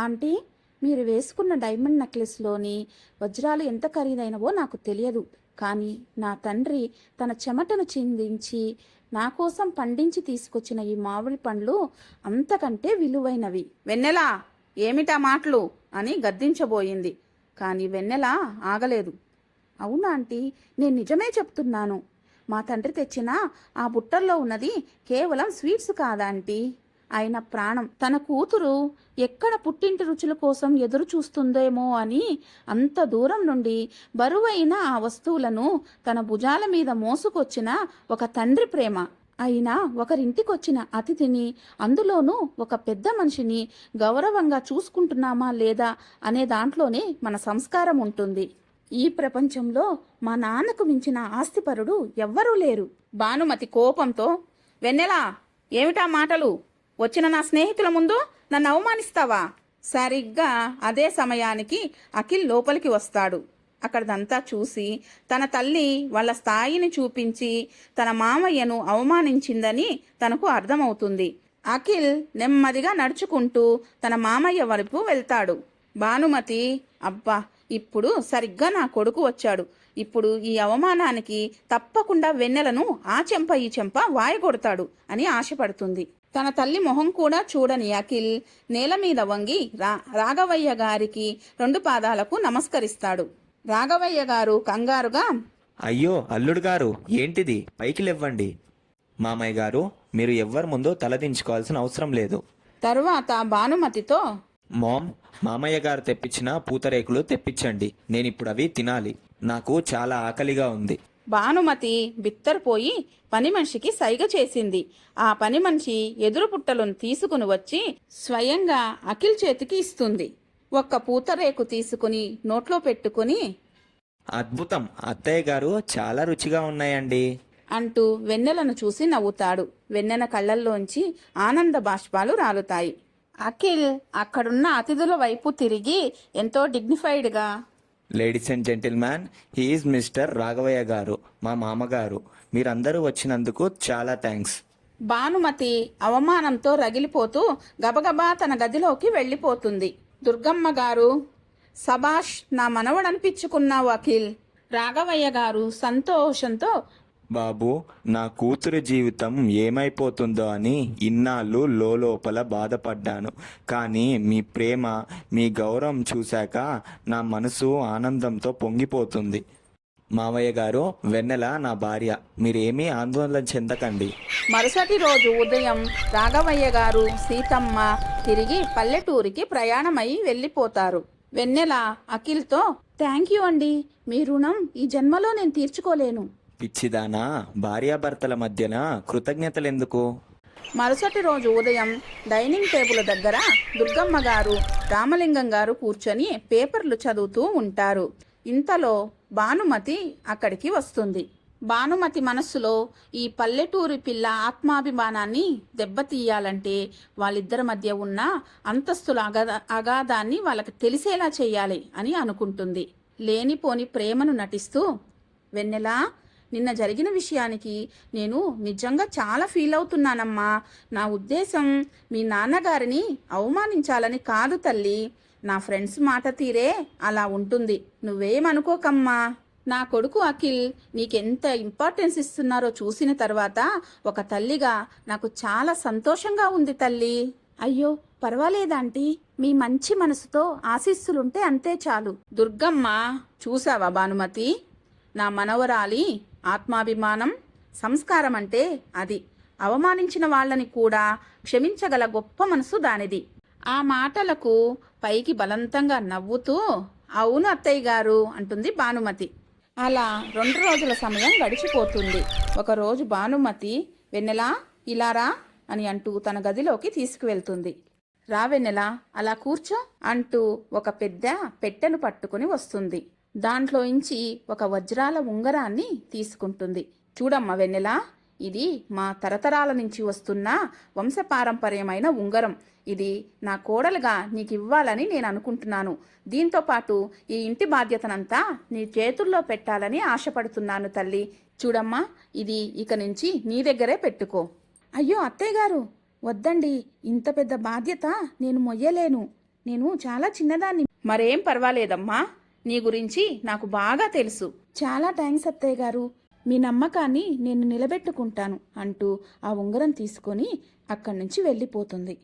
ఆంటీ, మీరు వేసుకున్న డైమండ్ నెక్లెస్లోని వజ్రాలు ఎంత ఖరీదైనవో నాకు తెలియదు, కానీ నా తండ్రి తన చెమటను చిందించి నా కోసం పండించి తీసుకొచ్చిన ఈ మామిడి పండ్లు అంతకంటే విలువైనవి. వెన్నెల, ఏమిటా మాటలు అని గద్దించబోయింది. కానీ వెన్నెల ఆగలేదు. అవునా ఆంటీ, నేను నిజమే చెప్తున్నాను. మా తండ్రి తెచ్చిన ఆ బుట్టల్లో ఉన్నది కేవలం స్వీట్స్ కాదాంటీ, ఆయన ప్రాణం. తన కూతురు ఎక్కడ పుట్టింటి రుచుల కోసం ఎదురు చూస్తుందేమో అని అంత దూరం నుండి బరువైన ఆ వస్తువులను తన భుజాల మీద మోసుకొచ్చిన ఒక తండ్రి ప్రేమ. అయినా ఒకరింటికొచ్చిన అతిథిని, అందులోనూ ఒక పెద్ద మనిషిని గౌరవంగా చూసుకుంటున్నామా లేదా అనే దాంట్లోనే మన సంస్కారం ఉంటుంది. ఈ ప్రపంచంలో మా నాన్నకు మించిన ఆస్తిపరుడు ఎవ్వరూ లేరు. భానుమతి కోపంతో, వెన్నెల, ఏమిటా మాటలు? వచ్చిన నా స్నేహితుల ముందు నన్ను అవమానిస్తావా? సరిగ్గా అదే సమయానికి అఖిల్ లోపలికి వస్తాడు. అక్కడదంతా చూసి తన తల్లి వాళ్ళ స్థాయిని చూపించి తన మామయ్యను అవమానించిందని తనకు అర్థమవుతుంది. అఖిల్ నెమ్మదిగా నడుచుకుంటూ తన మామయ్య వైపు వెళ్తాడు. భానుమతి, అబ్బా, ఇప్పుడు సరిగ్గా నా కొడుకు వచ్చాడు. ఇప్పుడు ఈ అవమానానికి తప్పకుండా వెన్నెలను ఆ చెంప ఈ చెంప వాయగొడతాడు అని ఆశపడుతుంది. తన తల్లి మొహం కూడా చూడని అఖిల్ నేల మీద వంగి రాఘవయ్య గారికి 2 పాదాలకు నమస్కరిస్తాడు. రాఘవయ్య గారు కంగారుగా, అయ్యో అల్లుడు గారు, ఏంటిది? పైకి లేవ్వండి. మామయ్య గారు, మీరు ఎవ్వరి ముందు తలదించుకోవాల్సిన అవసరం లేదు. తరువాత భానుమతితో, మామ్, మామయ్య గారు తెప్పించిన పూతరేకులు తెప్పించండి, నేనిప్పుడు అవి తినాలి. నాకు చాలా ఆకలిగా ఉంది. భానుమతి బిత్తరపోయి పని మనిషికి సైగ చేసింది. ఆ పని మనిషి ఎదురు పుట్టలను తీసుకుని వచ్చి స్వయంగా అఖిల్ చేతికి ఇస్తుంది. ఒక్క పూతరేకు తీసుకుని నోట్లో పెట్టుకుని, అద్భుతం, అత్తయ్య గారు, చాలా రుచిగా ఉన్నాయండి అంటూ వెన్నెలను చూసి నవ్వుతాడు. వెన్నెల కళ్ళల్లోంచి ఆనంద బాష్పాలు రాలుతాయి. అఖిల్ అక్కడున్న అతిథుల వైపు తిరిగి ఎంతో డిగ్నిఫైడ్గా, ladies and gentlemen, he is mister Raghavaiah garu, మా మామగారు. మీరందరూ వచ్చినందుకు చాలా థ్యాంక్స్. భానుమతి అవమానంతో రగిలిపోతూ గబగబా తన గదిలోకి వెళ్ళిపోతుంది. దుర్గమ్మ గారు, సబాష్, నా మనవడనిపించుకున్నావు అఖిల్. రాఘవయ్య గారు సంతోషంతో, బాబు, నా కూతురు జీవితం ఏమైపోతుందో అని ఇన్నాళ్ళు లోపల బాధపడ్డాను. కానీ మీ ప్రేమ, మీ గౌరవం చూశాక నా మనసు ఆనందంతో పొంగిపోతుంది. మావయ్య గారు, వెన్నెల నా భార్య, మీరేమీ ఆందోళన చెందకండి. మరుసటి రోజు ఉదయం రాఘవయ్య గారు సీతమ్మ తిరిగి పల్లెటూరికి ప్రయాణమై వెళ్ళిపోతారు. వెన్నెల అఖిల్తో, థ్యాంక్ యూ అండి, మీ రుణం ఈ జన్మలో నేను తీర్చుకోలేను. పిచ్చిదానా, భార్యాభర్తల మధ్యన కృతజ్ఞతలెందుకు? మరుసటి రోజు ఉదయం డైనింగ్ టేబుల్ దగ్గర దుర్గమ్మ గారు రామలింగం గారు కూర్చొని పేపర్లు చదువుతూ ఉంటారు. ఇంతలో భానుమతి అక్కడికి వస్తుంది. భానుమతి మనస్సులో ఈ పల్లెటూరి పిల్ల ఆత్మాభిమానాన్ని దెబ్బతీయాలంటే వాళ్ళిద్దరి మధ్య ఉన్న అంతస్తుల అగాధాన్ని వాళ్ళకి తెలిసేలా చేయాలి అని అనుకుంటుంది. లేనిపోని ప్రేమను నటిస్తూ, వెన్నెలా, నిన్న జరిగిన విషయానికి నేను నిజంగా చాలా ఫీల్ అవుతున్నానమ్మా. నా ఉద్దేశం మీ నాన్నగారిని అవమానించాలని కాదు తల్లి. నా ఫ్రెండ్స్ మాట తీరే అలా ఉంటుంది. నువ్వేమనుకోకమ్మా. నా కొడుకు అఖిల్ నీకెంత ఇంపార్టెన్స్ ఇస్తున్నారో చూసిన తర్వాత ఒక తల్లిగా నాకు చాలా సంతోషంగా ఉంది తల్లి. అయ్యో పర్వాలేదాంటీ, మీ మంచి మనసుతో ఆశీస్సులుంటే అంతే చాలు. దుర్గమ్మ, చూసావా భానుమతి, నా మనవరాలి ఆత్మాభిమానం, సంస్కారం అంటే అది. అవమానించిన వాళ్ళని కూడా క్షమించగల గొప్ప మనసు దానిది. ఆ మాటలకు పైకి బలవంతంగా నవ్వుతూ, అవును అత్తయ్య గారు అంటుంది భానుమతి. అలా 2 రోజుల సమయం గడిచిపోతుంది. ఒకరోజు భానుమతి, వెన్నెలా ఇలారా అని అంటూ తన గదిలోకి తీసుకువెళ్తుంది. రా వెన్నెలా, అలా కూర్చో అంటూ ఒక పెద్ద పెట్టెను పట్టుకుని వస్తుంది. దాంట్లోంచి ఒక వజ్రాల ఉంగరాన్ని తీసుకుంటుంది. చూడమ్మా వెన్నెలా, ఇది మా తరతరాల నుంచి వస్తున్న వంశపారంపర్యమైన ఉంగరం. ఇది నా కోడలుగా నీకు ఇవ్వాలని నేను అనుకుంటున్నాను. దీంతో పాటు ఈ ఇంటి బాధ్యతనంతా నీ చేతుల్లో పెట్టాలని ఆశపడుతున్నాను తల్లి. చూడమ్మా, ఇది ఇక నుంచి నీ దగ్గరే పెట్టుకో. అయ్యో అత్తయ్య గారు, వద్దండి, ఇంత పెద్ద బాధ్యత నేను మొయ్యలేను. నేను చాలా చిన్నదాన్ని. మరేం పర్వాలేదమ్మా, నీ గురించి నాకు బాగా తెలుసు. చాలా థ్యాంక్స్ అత్తయ్య గారు, మీ నమ్మకాన్ని నేను నిలబెట్టుకుంటాను అంటూ ఆ ఉంగరం తీసుకొని అక్కడి నుంచి వెళ్ళిపోతుంది.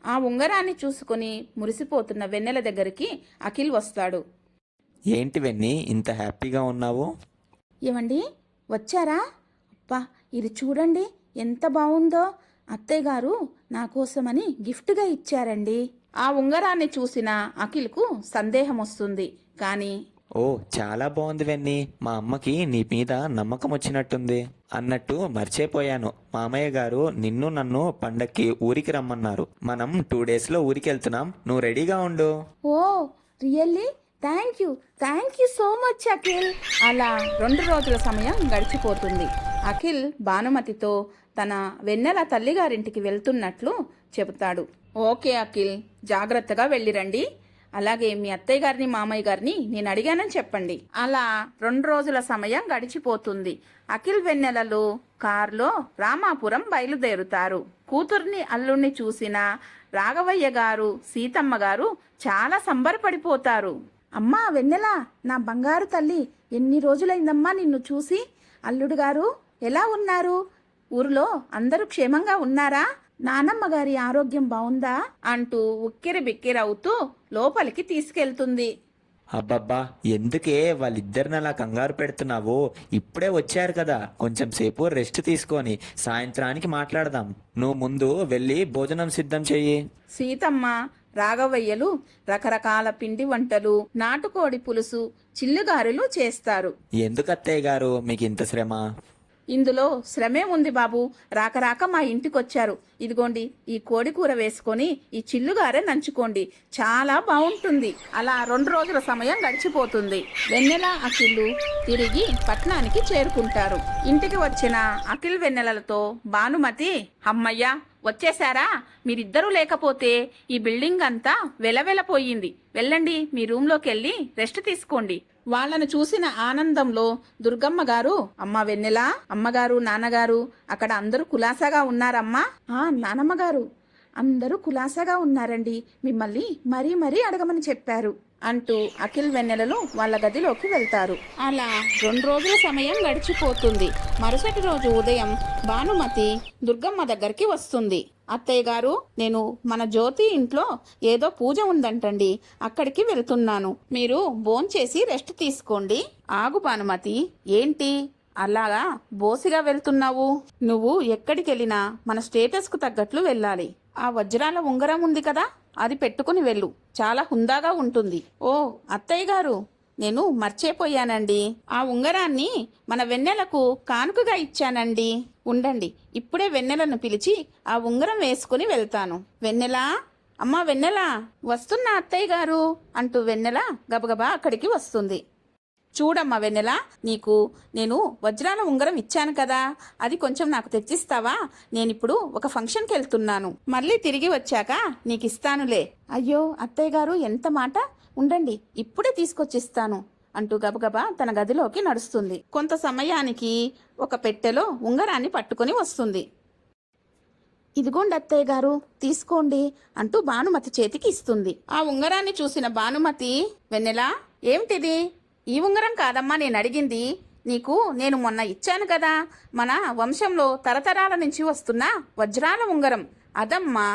ఆ ఉంగరాన్ని చూసుకుని మురిసిపోతున్న వెన్నెల దగ్గరికి అఖిల్ వస్తాడు. ఏంటి వెన్ని, ఇంత హ్యాపీగా ఉన్నావు? ఏమండి వచ్చారా? అబ్బా, ఇది చూడండి ఎంత బాగుందో. అత్తయ్య గారు నా కోసమని గిఫ్ట్గా ఇచ్చారండి. ఆ ఉంగరాన్ని చూసిన అఖిల్కు సందేహం వస్తుంది. కానీ ఓ, చాలా బాగుంది వెన్ని, మా అమ్మకి నీ మీద నమ్మకం వచ్చినట్టుంది. అన్నట్టు మర్చిపోయాను, మామయ్య గారు నిన్ను నన్ను పండక్కి ఊరికి రమ్మన్నారు. మనం 2 డేస్లో ఊరికి వెళ్తున్నాం, నువ్వు రెడీగా ఉండు. Oh really? Thank you so much Akhil. అలా 2 రోజుల సమయం గడిచిపోతుంది. అఖిల్ భానుమతితో తన వెన్నెల తల్లిగారింటికి వెళ్తున్నట్లు చెబుతాడు. ఓకే అఖిల్, జాగ్రత్తగా వెళ్ళిరండి. అలాగే మీ అత్తయ్య గారిని మామయ్య గారిని నేను అడిగానని చెప్పండి. అలా 2 రోజుల సమయం గడిచిపోతుంది. అఖిల్ వెన్నెలలు కారులో రామాపురం బయలుదేరుతారు. కూతుర్ని అల్లుణ్ణి చూసిన రాఘవయ్య గారు సీతమ్మ గారు చాలా సంబరపడిపోతారు. అమ్మా వెన్నెల, నా బంగారు తల్లి, ఎన్ని రోజులైందమ్మా నిన్ను చూసి. అల్లుడు గారు ఎలా ఉన్నారు? ఊరిలో అందరూ క్షేమంగా ఉన్నారా? నానమ్మ గారి ఆరోగ్యం బాగుందా అంటూ ఉక్కిరి బిక్కిరవుతూ లోపలికి తీసుకెళ్తుంది. అబ్బబ్బా, ఎందుకే వాళ్ళిద్దరిని అలా కంగారు పెడుతున్నావు? ఇప్పుడే వచ్చారు కదా, కొంచెం సేపు రెస్ట్ తీసుకొని సాయంత్రానికి మాట్లాడదాం. నువ్వు ముందు వెళ్ళి భోజనం సిద్ధం చెయ్యి. సీతమ్మ రాఘవయ్యలు రకరకాల పిండి వంటలు, నాటుకోడి పులుసు, చిల్లుగారెలు చేస్తారు. ఎందుకు అత్తయ్య గారు మీకు ఇంత శ్రమ? ఇందులో శ్రమే ఉంది బాబు. రాక మా ఇంటికొచ్చారు. ఇదిగోండి, ఈ కోడి కూర వేసుకొని ఈ చిల్లుగారే నంచుకోండి, చాలా బాగుంటుంది. అలా 2 రోజుల సమయం గడిచిపోతుంది. వెన్నెల అఖిల్ తిరిగి పట్నానికి చేరుకుంటారు. ఇంటికి వచ్చిన అఖిల్ వెన్నెలలతో భానుమతి, అమ్మయ్యా వచ్చేశారా? మీరిద్దరూ లేకపోతే ఈ బిల్డింగ్ అంతా వెలవెలపోయింది. వెళ్ళండి, మీ రూమ్లోకి వెళ్ళి రెస్ట్ తీసుకోండి. వాళ్ళను చూసిన ఆనందంలో దుర్గమ్మ గారు, అమ్మ వెన్నెల, అమ్మగారు నాన్నగారు అక్కడ అందరూ కులాసాగా ఉన్నారమ్మా? నానమ్మ గారు అందరూ కులాసాగా ఉన్నారండి, మిమ్మల్ని మరీ అడగమని చెప్పారు అంటూ అఖిల్ వెన్నెలలు వాళ్ళ గదిలోకి వెళ్తారు. అలా 2 రోజుల సమయం గడిచిపోతుంది. మరుసటి రోజు ఉదయం భానుమతి దుర్గమ్మ దగ్గరికి వస్తుంది. అత్తయ్య గారు, నేను మన జ్యోతి ఇంట్లో ఏదో పూజ ఉందంటండి, అక్కడికి వెళ్తున్నాను. మీరు భోంచేసి రెస్ట్ తీసుకోండి. ఆగు భానుమతి, ఏంటి అలాగా బోసిగా వెళ్తున్నావు? నువ్వు ఎక్కడికెళ్ళినా మన స్టేటస్కు తగ్గట్లు వెళ్ళాలి. ఆ వజ్రాల ఉంగరం ఉంది కదా, అది పెట్టుకుని వెళ్ళు, చాలా హుందాగా ఉంటుంది. ఓ అత్తయ్య గారు, నేను మర్చిపోయానండి, ఆ ఉంగరాన్ని మన వెన్నెలకు కానుకగా ఇచ్చానండి. ఉండండి, ఇప్పుడే వెన్నెలను పిలిచి ఆ ఉంగరం వేసుకుని వెళ్తాను. వెన్నెలా, అమ్మా వెన్నెలా, వస్తున్నా అత్తయ్య గారు అంటూ వెన్నెల గబగబా అక్కడికి వస్తుంది. చూడమ్మా వెన్నెల, నీకు నేను వజ్రాల ఉంగరం ఇచ్చాను కదా, అది కొంచెం నాకు తెచ్చిస్తావా? నేనిప్పుడు ఒక ఫంక్షన్కి వెళ్తున్నాను, మళ్ళీ తిరిగి వచ్చాక నీకు ఇస్తానులే. అయ్యో అత్తయ్య గారు, ఎంత మాట, ఉండండి ఇప్పుడే తీసుకొచ్చిస్తాను అంటూ గబగబా తన గదిలోకి నడుస్తుంది. కొంత సమయానికి ఒక పెట్టెలో ఉంగరాన్ని పట్టుకొని వస్తుంది. ఇదిగోండి అత్తయ్య గారు, తీసుకోండి అంటూ భానుమతి చేతికి ఇస్తుంది. ఆ ఉంగరాన్ని చూసిన భానుమతి, వెన్నెలా ఏమిటిది? ఈ ఉంగరం కాదమ్మా నేను అడిగింది, నీకు నేను మొన్న ఇచ్చాను కదా, మన వంశంలో తరతరాల నుంచి వస్తున్న వజ్రాల ఉంగరం, అదమ్మా.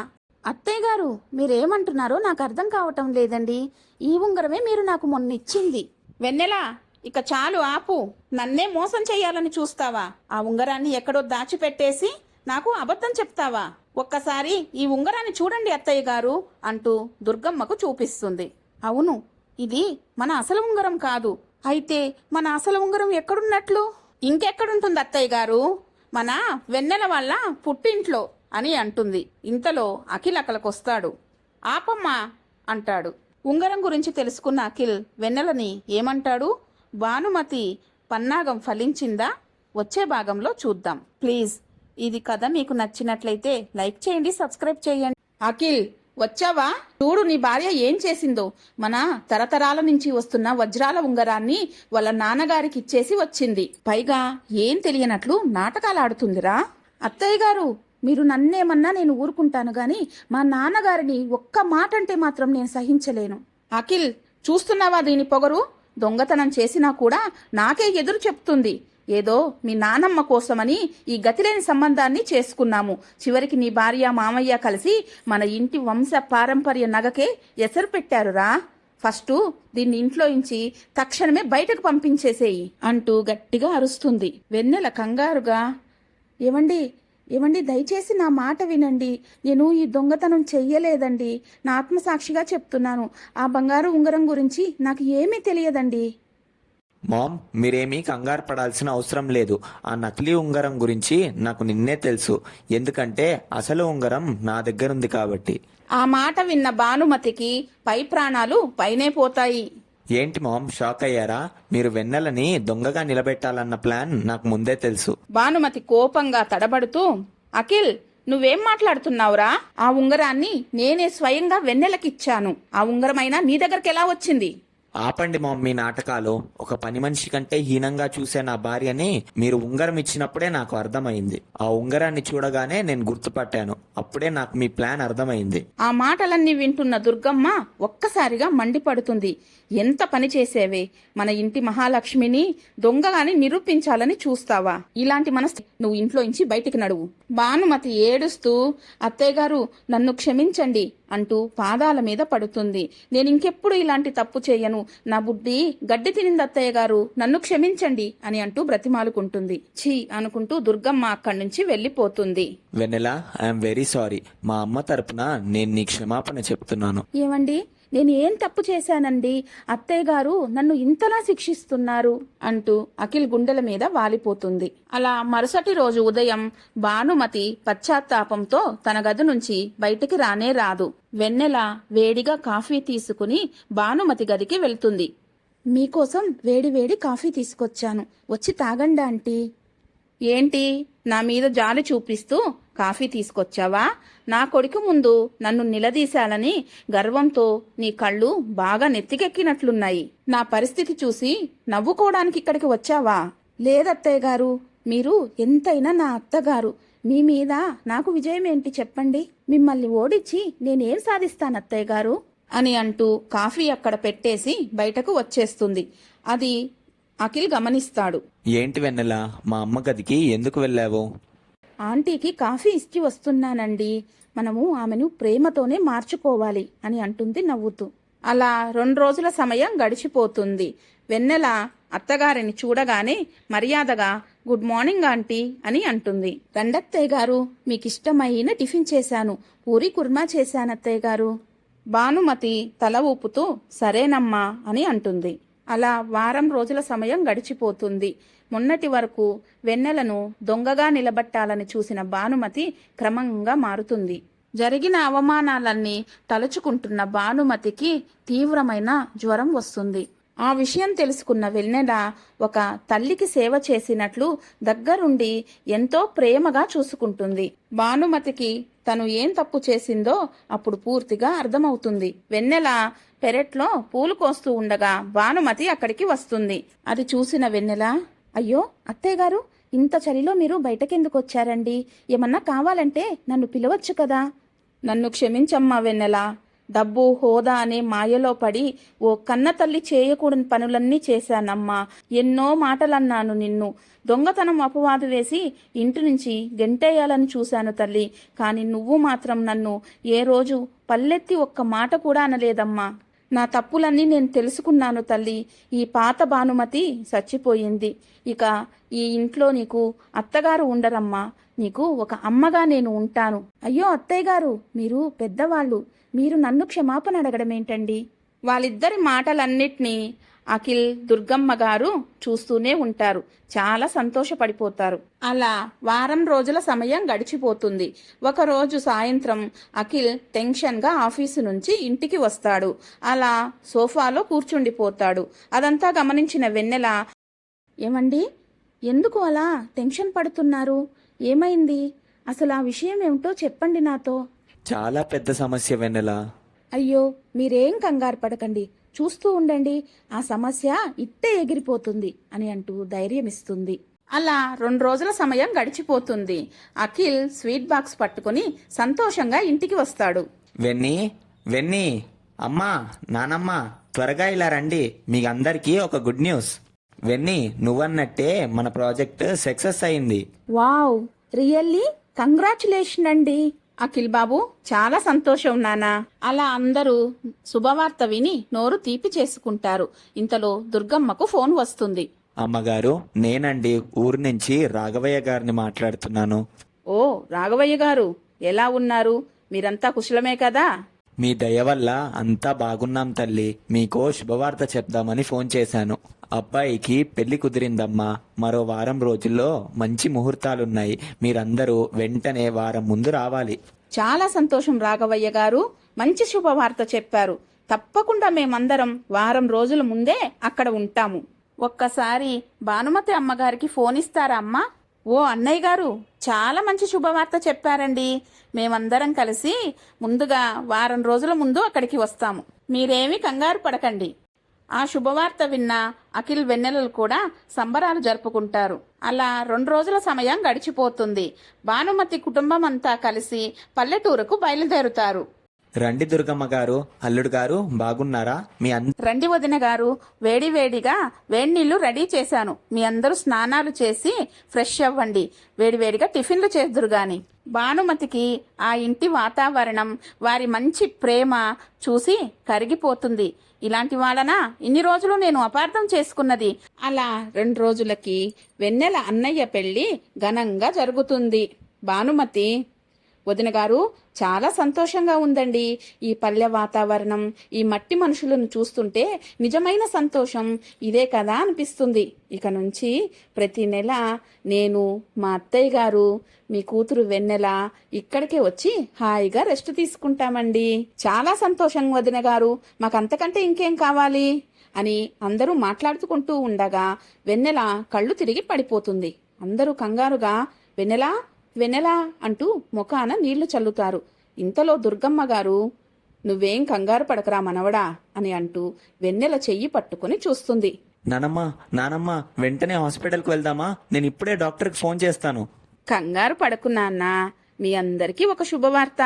అత్తయ్య గారు, మీరేమంటున్నారో నాకు అర్థం కావటం లేదండి. ఈ ఉంగరమే మీరు నాకు మొన్న ఇచ్చింది. వెన్నెలా, ఇక చాలు ఆపు, నన్నే మోసం చెయ్యాలని చూస్తావా? ఆ ఉంగరాన్ని ఎక్కడో దాచిపెట్టేసి నాకు అబద్ధం చెప్తావా? ఒక్కసారి ఈ ఉంగరాన్ని చూడండి అత్తయ్య గారు అంటూ దుర్గమ్మకు చూపిస్తుంది. అవును, ఇది మన అసలు ఉంగరం కాదు. అయితే మన అసలు ఉంగరం ఎక్కడున్నట్లు? ఇంకెక్కడుంటుంది అత్తయ్య గారు? మన వెన్నెల వాళ్ళ పుట్టింట్లో అని అంటుంది. ఇంతలో అఖిల్ అక్కడికొస్తాడు. ఆపమ్మా అంటాడు. ఉంగరం గురించి తెలుసుకున్న అఖిల్ వెన్నెలని ఏమంటాడు? భానుమతి పన్నాగం ఫలించిందా? వచ్చే భాగంలో చూద్దాం. ప్లీజ్ ఇది కథ మీకు నచ్చినట్లయితే లైక్ చేయండి, సబ్స్క్రైబ్ చేయండి. అఖిల్, వచ్చావా? చూడు నీ భార్య ఏం చేసిందో. మన తరతరాల నుంచి వస్తున్న వజ్రాల ఉంగరాన్ని వాళ్ళ నాన్నగారికి ఇచ్చేసి వచ్చింది. పైగా ఏం తెలియనట్లు నాటకాలు ఆడుతుందిరా. అత్తయ్య గారు, మీరు నన్నేమన్నా నేను ఊరుకుంటాను గాని మా నాన్నగారిని ఒక్క మాట అంటే మాత్రం నేను సహించలేను. అఖిల్, చూస్తున్నావా దీని పొగరు? దొంగతనం చేసినా కూడా నాకే ఎదురు చెప్తుంది. ఏదో మీ నానమ్మ కోసమని ఈ గతిలేని సంబంధాన్ని చేసుకున్నాము. చివరికి నీ భార్య మామయ్య కలిసి మన ఇంటి వంశ పారంపర్య నగకే ఎసరు పెట్టారురా. ఫస్టు దీన్ని ఇంట్లోంచి తక్షణమే బయటకు పంపించేసేయి అంటూ గట్టిగా అరుస్తుంది. వెన్నెల కంగారుగా, ఏమండి ఏమండి, దయచేసి నా మాట వినండి. నేను ఈ దొంగతనం చెయ్యలేదండి. నా ఆత్మసాక్షిగా చెప్తున్నాను. ఆ బంగారు ఉంగరం గురించి నాకు ఏమీ తెలియదండి. మామ్, మీరేమీ కంగారు పడాల్సిన అవసరం లేదు. ఆ నకిలీ ఉంగరం గురించి నాకు నిన్నే తెలుసు, ఎందుకంటే అసలు ఉంగరం నా దగ్గరుంది కాబట్టి. ఆ మాట విన్న భానుమతికి పై ప్రాణాలు పైనే పోతాయి. ఏంటి మామ్, షాక్ అయ్యారా? మీరు వెన్నెలని దొంగగా నిలబెట్టాలన్న ప్లాన్ నాకు ముందే తెలుసు. భానుమతి కోపంగా తడబడుతూ, అఖిల్ నువ్వేం మాట్లాడుతున్నావురా? ఆ ఉంగరాన్ని నేనే స్వయంగా వెన్నెలకిచ్చాను. ఆ ఉంగరమైనా నీ దగ్గరికి ఎలా వచ్చింది? ఆపండి మామ్ మీ నాటకాలు. ఒక పని మనిషి కంటే హీనంగా చూసే నా భార్యని మీరు ఉంగరం ఇచ్చినప్పుడే నాకు అర్థమైంది. ఆ ఉంగరాన్ని చూడగానే నేను గుర్తుపట్టాను. అప్పుడే నాకు మీ ప్లాన్ అర్థమైంది. ఆ మాటలన్నీ వింటున్న దుర్గమ్మ ఒక్కసారిగా మండిపడుతుంది. ఎంత పని చేసేవే? మన ఇంటి మహాలక్ష్మిని దొంగగాని నిరూపించాలని చూస్తావా? ఇలాంటి మనసు నువ్వు ఇంట్లో నుంచి బయటికి నడువు. భానుమతి ఏడుస్తూ, అత్తయ్య గారు నన్ను క్షమించండి అంటూ పాదాల మీద పడుతుంది. నేను ఇంకెప్పుడు ఇలాంటి తప్పు చేయను. నా బుద్ధి గడ్డి తినింది అత్తయ్య గారు, నన్ను క్షమించండి అని అంటూ బ్రతిమాలుకుంటుంది. ఛీ అనుకుంటూ దుర్గమ్మ అక్కడి నుంచి వెళ్లిపోతుంది. వెన్నెల, ఐఎమ్ వెరీ సారీ. మా అమ్మ తరపున నేను నీ క్షమాపణ చెప్తున్నాను. ఏమండి, నేను ఏం తప్పు చేశానండి? అత్తయ్య గారు నన్ను ఇంతలా శిక్షిస్తున్నారు అంటూ అఖిల్ గుండెల మీద వాలిపోతుంది. అలా మరుసటి రోజు ఉదయం భానుమతి పశ్చాత్తాపంతో తన గది నుంచి బయటికి రానే రాదు. వెన్నెల వేడిగా కాఫీ తీసుకుని భానుమతి గదికి వెళ్తుంది. మీకోసం వేడి వేడి కాఫీ తీసుకొచ్చాను, వచ్చి తాగండి ఆంటీ. ఏంటి, నా మీద జాలి చూపిస్తూ కాఫీ తీసుకొచ్చావా? నా కొడుకు ముందు నన్ను నిలదీశాలని గర్వంతో నీ కళ్ళు బాగా నెత్తికెక్కినట్లున్నాయి. నా పరిస్థితి చూసి నవ్వుకోవడానికి ఇక్కడికి వచ్చావా? లేదత్తయ్య గారు, మీరు ఎంతైనా నా అత్తగారు. మీ మీద నాకు విజయం ఏంటి చెప్పండి? మిమ్మల్ని ఓడించి నేనేం సాధిస్తాను అత్తయ్య గారు అని అంటూ కాఫీ అక్కడ పెట్టేసి బయటకు వచ్చేస్తుంది. అది అఖిల్ గమనిస్తాడు. ఏంటి వెన్నెల, మా అమ్మ గదికి ఎందుకు వెళ్ళావు? ఆంటీకి కాఫీ ఇచ్చి వస్తున్నానండి. మనము ఆమెను ప్రేమతోనే మార్చుకోవాలి అని అంటుంది నవ్వుతూ. అలా 2 రోజుల సమయం గడిచిపోతుంది. వెన్నెల అత్తగారిని చూడగానే మర్యాదగా గుడ్ మార్నింగ్ ఆంటీ అని అంటుంది. రండత్తయ్య గారు, మీకిష్టమైన టిఫిన్ చేశాను. పూరి కుర్మా చేశానత్తయ్య గారు. భానుమతి తల ఊపుతూ సరేనమ్మా అని అంటుంది. అలా వారం రోజుల సమయం గడిచిపోతుంది. మొన్నటి వరకు వెన్నెలను దొంగగా నిలబట్టాలని చూసిన భానుమతి క్రమంగా మారుతుంది. జరిగిన అవమానాలన్నీ తలుచుకుంటున్న భానుమతికి తీవ్రమైన జ్వరం వస్తుంది. ఆ విషయం తెలుసుకున్న వెన్నెల ఒక తల్లికి సేవ చేసినట్లు దగ్గరుండి ఎంతో ప్రేమగా చూసుకుంటుంది. భానుమతికి తను ఏం తప్పు చేసిందో అప్పుడు పూర్తిగా అర్థమవుతుంది. వెన్నెల పెరట్లో పూలు కోస్తూ ఉండగా భానుమతి అక్కడికి వస్తుంది. అది చూసిన వెన్నెల, అయ్యో అత్తయ్య గారు, ఇంత చలిలో మీరు బయటకెందుకు వచ్చారండి? ఏమన్నా కావాలంటే నన్ను పిలవచ్చు కదా. నన్ను క్షమించమ్మా వెన్నెల. డబ్బు హోదా అనే మాయలో పడి ఓ కన్న తల్లి చేయకూడని పనులన్నీ చేశానమ్మా. ఎన్నో మాటలన్నాను నిన్ను. దొంగతనం అపవాదు వేసి ఇంటి నుంచి గెంటేయాలని చూశాను తల్లి. కాని నువ్వు మాత్రం నన్ను ఏ రోజు పల్లెత్తి ఒక్క మాట కూడా అనలేదమ్మా. నా తప్పులన్నీ నేను తెలుసుకున్నాను తల్లి. ఈ పాత భానుమతి చచ్చిపోయింది. ఇక ఈ ఇంట్లో నీకు అత్తగారు ఉండరమ్మా. నీకు ఒక అమ్మగా నేను ఉంటాను. అయ్యో అత్తయ్య గారు, మీరు పెద్దవాళ్ళు, మీరు నన్ను క్షమాపణ అడగడమేంటండి? వాళ్ళిద్దరి మాటలన్నిటినీ అఖిల్, దుర్గమ్మ గారు చూస్తూనే ఉంటారు. చాలా సంతోషపడిపోతారు. అలా వారం రోజుల సమయం గడిచిపోతుంది. ఒకరోజు సాయంత్రం అఖిల్ టెన్షన్గా ఆఫీసు నుంచి ఇంటికి వస్తాడు. అలా సోఫాలో కూర్చుండిపోతాడు. అదంతా గమనించిన వెన్నెల, ఏమండి, ఎందుకు అలా టెన్షన్ పడుతున్నారు? ఏమైంది? అసలు ఆ విషయం ఏమిటో చెప్పండి నాతో. చాలా పెద్ద సమస్య వెన్నెల. అయ్యో, మీరేం కంగారు పడకండి, చూస్తూ ఉండండి, ఆ సమస్య ఇట్టే ఎగిరిపోతుంది అని అంటూ ధైర్యమిస్తుంది. అలా 2 రోజుల సమయం గడిచిపోతుంది. అఖిల్ స్వీట్ బాక్స్ పట్టుకుని సంతోషంగా ఇంటికి వస్తాడు. వెన్నీ, వెన్నీ, అమ్మా, నానమ్మ, త్వరగా ఇలా రండి. మీకు అందరికీ ఒక గుడ్ న్యూస్. వెన్నీ, నువ్వన్నట్టే మన ప్రాజెక్ట్ సక్సెస్ అయింది. Wow, really? కంగ్రాచులేషన్ అండి. అఖిల్ బాబు, చాలా సంతోషం నానా. అలా అందరూ శుభవార్త విని నోరు తీపి చేసుకుంటారు. ఇంతలో దుర్గమ్మకు ఫోన్ వస్తుంది. అమ్మగారు, నేనండి, ఊరు నుంచి రాఘవయ్య గారిని మాట్లాడుతున్నాను. ఓ రాఘవయ్య గారు, ఎలా ఉన్నారు? మీరంతా కుశలమే కదా? మీ దయ వల్ల అంతా బాగున్నాం తల్లి. మీకో శుభవార్త చెప్దామని ఫోన్ చేశాను. అబ్బాయికి పెళ్లి కుదిరిందమ్మా. మరో వారం రోజుల్లో మంచి ముహూర్తాలున్నాయి. మీరందరూ వెంటనే వారం ముందు రావాలి. చాలా సంతోషం రాఘవయ్య గారు, మంచి శుభవార్త చెప్పారు. తప్పకుండా మేమందరం వారం రోజుల ముందే అక్కడ ఉంటాము. ఒక్కసారి భానుమతి అమ్మగారికి ఫోన్ ఇస్తారా అమ్మా? ఓ అన్నయ్య గారు, చాలా మంచి శుభవార్త చెప్పారండి. మేమందరం కలిసి ముందుగా వారం రోజుల ముందు అక్కడికి వస్తాము. మీరేమీ కంగారు పడకండి. ఆ శుభవార్త విన్న అఖిల్, వెన్నెలలు కూడా సంబరాలు జరుపుకుంటారు. అలా 2 రోజుల సమయం గడిచిపోతుంది. భానుమతి కుటుంబం అంతా కలిసి పల్లెటూరుకు బయలుదేరుతారు. రండి దుర్గమ్మ గారు, అల్లుడు గారు, బాగున్నారా? రండి వదిన గారు, వేడివేడిగా వేడినీళ్లు రెడీ చేశాను. మీ అందరూ స్నానాలు చేసి ఫ్రెష్ అవ్వండి. వేడివేడిగా టిఫిన్లు చేద్దురు గాని. భానుమతికి ఆ ఇంటి వాతావరణం, వారి మంచి ప్రేమ చూసి కరిగిపోతుంది. ఇలాంటి వాళ్ళనా ఇన్ని రోజులు నేను అపార్థం చేసుకున్నది. అలా 2 రోజులకి వెన్నెల అన్నయ్య పెళ్లి ఘనంగా జరుగుతుంది. భానుమతి, వదిన గారు, చాలా సంతోషంగా ఉందండి. ఈ పల్లె వాతావరణం, ఈ మట్టి మనుషులను చూస్తుంటే నిజమైన సంతోషం ఇదే కదా అనిపిస్తుంది. ఇక నుంచి ప్రతి నెల నేను, మా అత్తయ్య గారు, మీ కూతురు వెన్నెల ఇక్కడికే వచ్చి హాయిగా రెస్ట్ తీసుకుంటామండి. చాలా సంతోషం వదిన గారు, మాకంతకంటే ఇంకేం కావాలి అని అందరూ మాట్లాడుకుంటూ ఉండగా వెన్నెల కళ్ళు తిరిగి పడిపోతుంది. అందరూ కంగారుగా వెన్నెలా, వెన్నెలా అంటూ ముఖాన నీళ్లు చల్లుతారు. ఇంతలో దుర్గమ్మ గారు, నువ్వేం కంగారు పడకరా మనవడా అని అంటూ వెన్నెల చెయ్యి పట్టుకుని చూస్తుంది. నానమ్మ, నానమ్మ, వెంటనే హాస్పిటల్కి వెళ్దామా? నేను ఇప్పుడే డాక్టర్కి ఫోన్ చేస్తాను. కంగారు పడకు నాన్న, మీ అందరికీ ఒక శుభవార్త.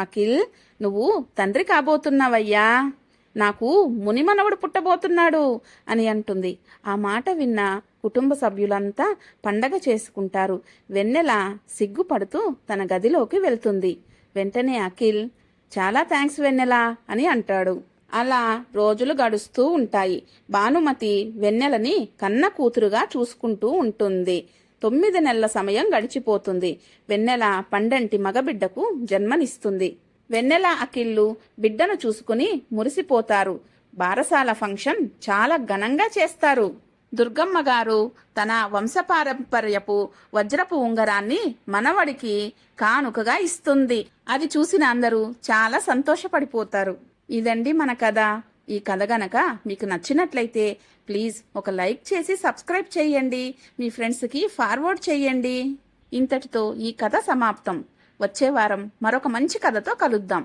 అఖిల్, నువ్వు తండ్రి కాబోతున్నావయ్యా. నాకు మునిమనవడు పుట్టబోతున్నాడు అని అంటుంది. ఆ మాట విన్న కుటుంబ సభ్యులంతా పండగ చేసుకుంటారు. వెన్నెల సిగ్గుపడుతూ తన గదిలోకి వెళ్తుంది. వెంటనే అఖిల్, చాలా థ్యాంక్స్ వెన్నెల అని అంటాడు. అలా రోజులు గడుస్తూ ఉంటాయి. భానుమతి వెన్నెలని కన్న కూతురుగా చూసుకుంటూ ఉంటుంది. 9 నెలల సమయం గడిచిపోతుంది. వెన్నెల పండంటి మగబిడ్డకు జన్మనిస్తుంది. వెన్నెల అఖిల్లు బిడ్డను చూసుకుని మురిసిపోతారు. బారసాల ఫంక్షన్ చాలా ఘనంగా చేస్తారు. దుర్గమ్మ గారు తన వంశపారంపర్యపు వజ్రపు ఉంగరాన్ని మనవడికి కానుకగా ఇస్తుంది. అది చూసిన అందరూ చాలా సంతోషపడిపోతారు. ఇదండి మన కథ. ఈ కథ గనక మీకు నచ్చినట్లయితే ప్లీజ్ ఒక లైక్ చేసి సబ్స్క్రైబ్ చేయండి. మీ ఫ్రెండ్స్కి ఫార్వర్డ్ చేయండి. ఇంతటితో ఈ కథ సమాప్తం. వచ్చే వారం మరొక మంచి కథతో కలుద్దాం.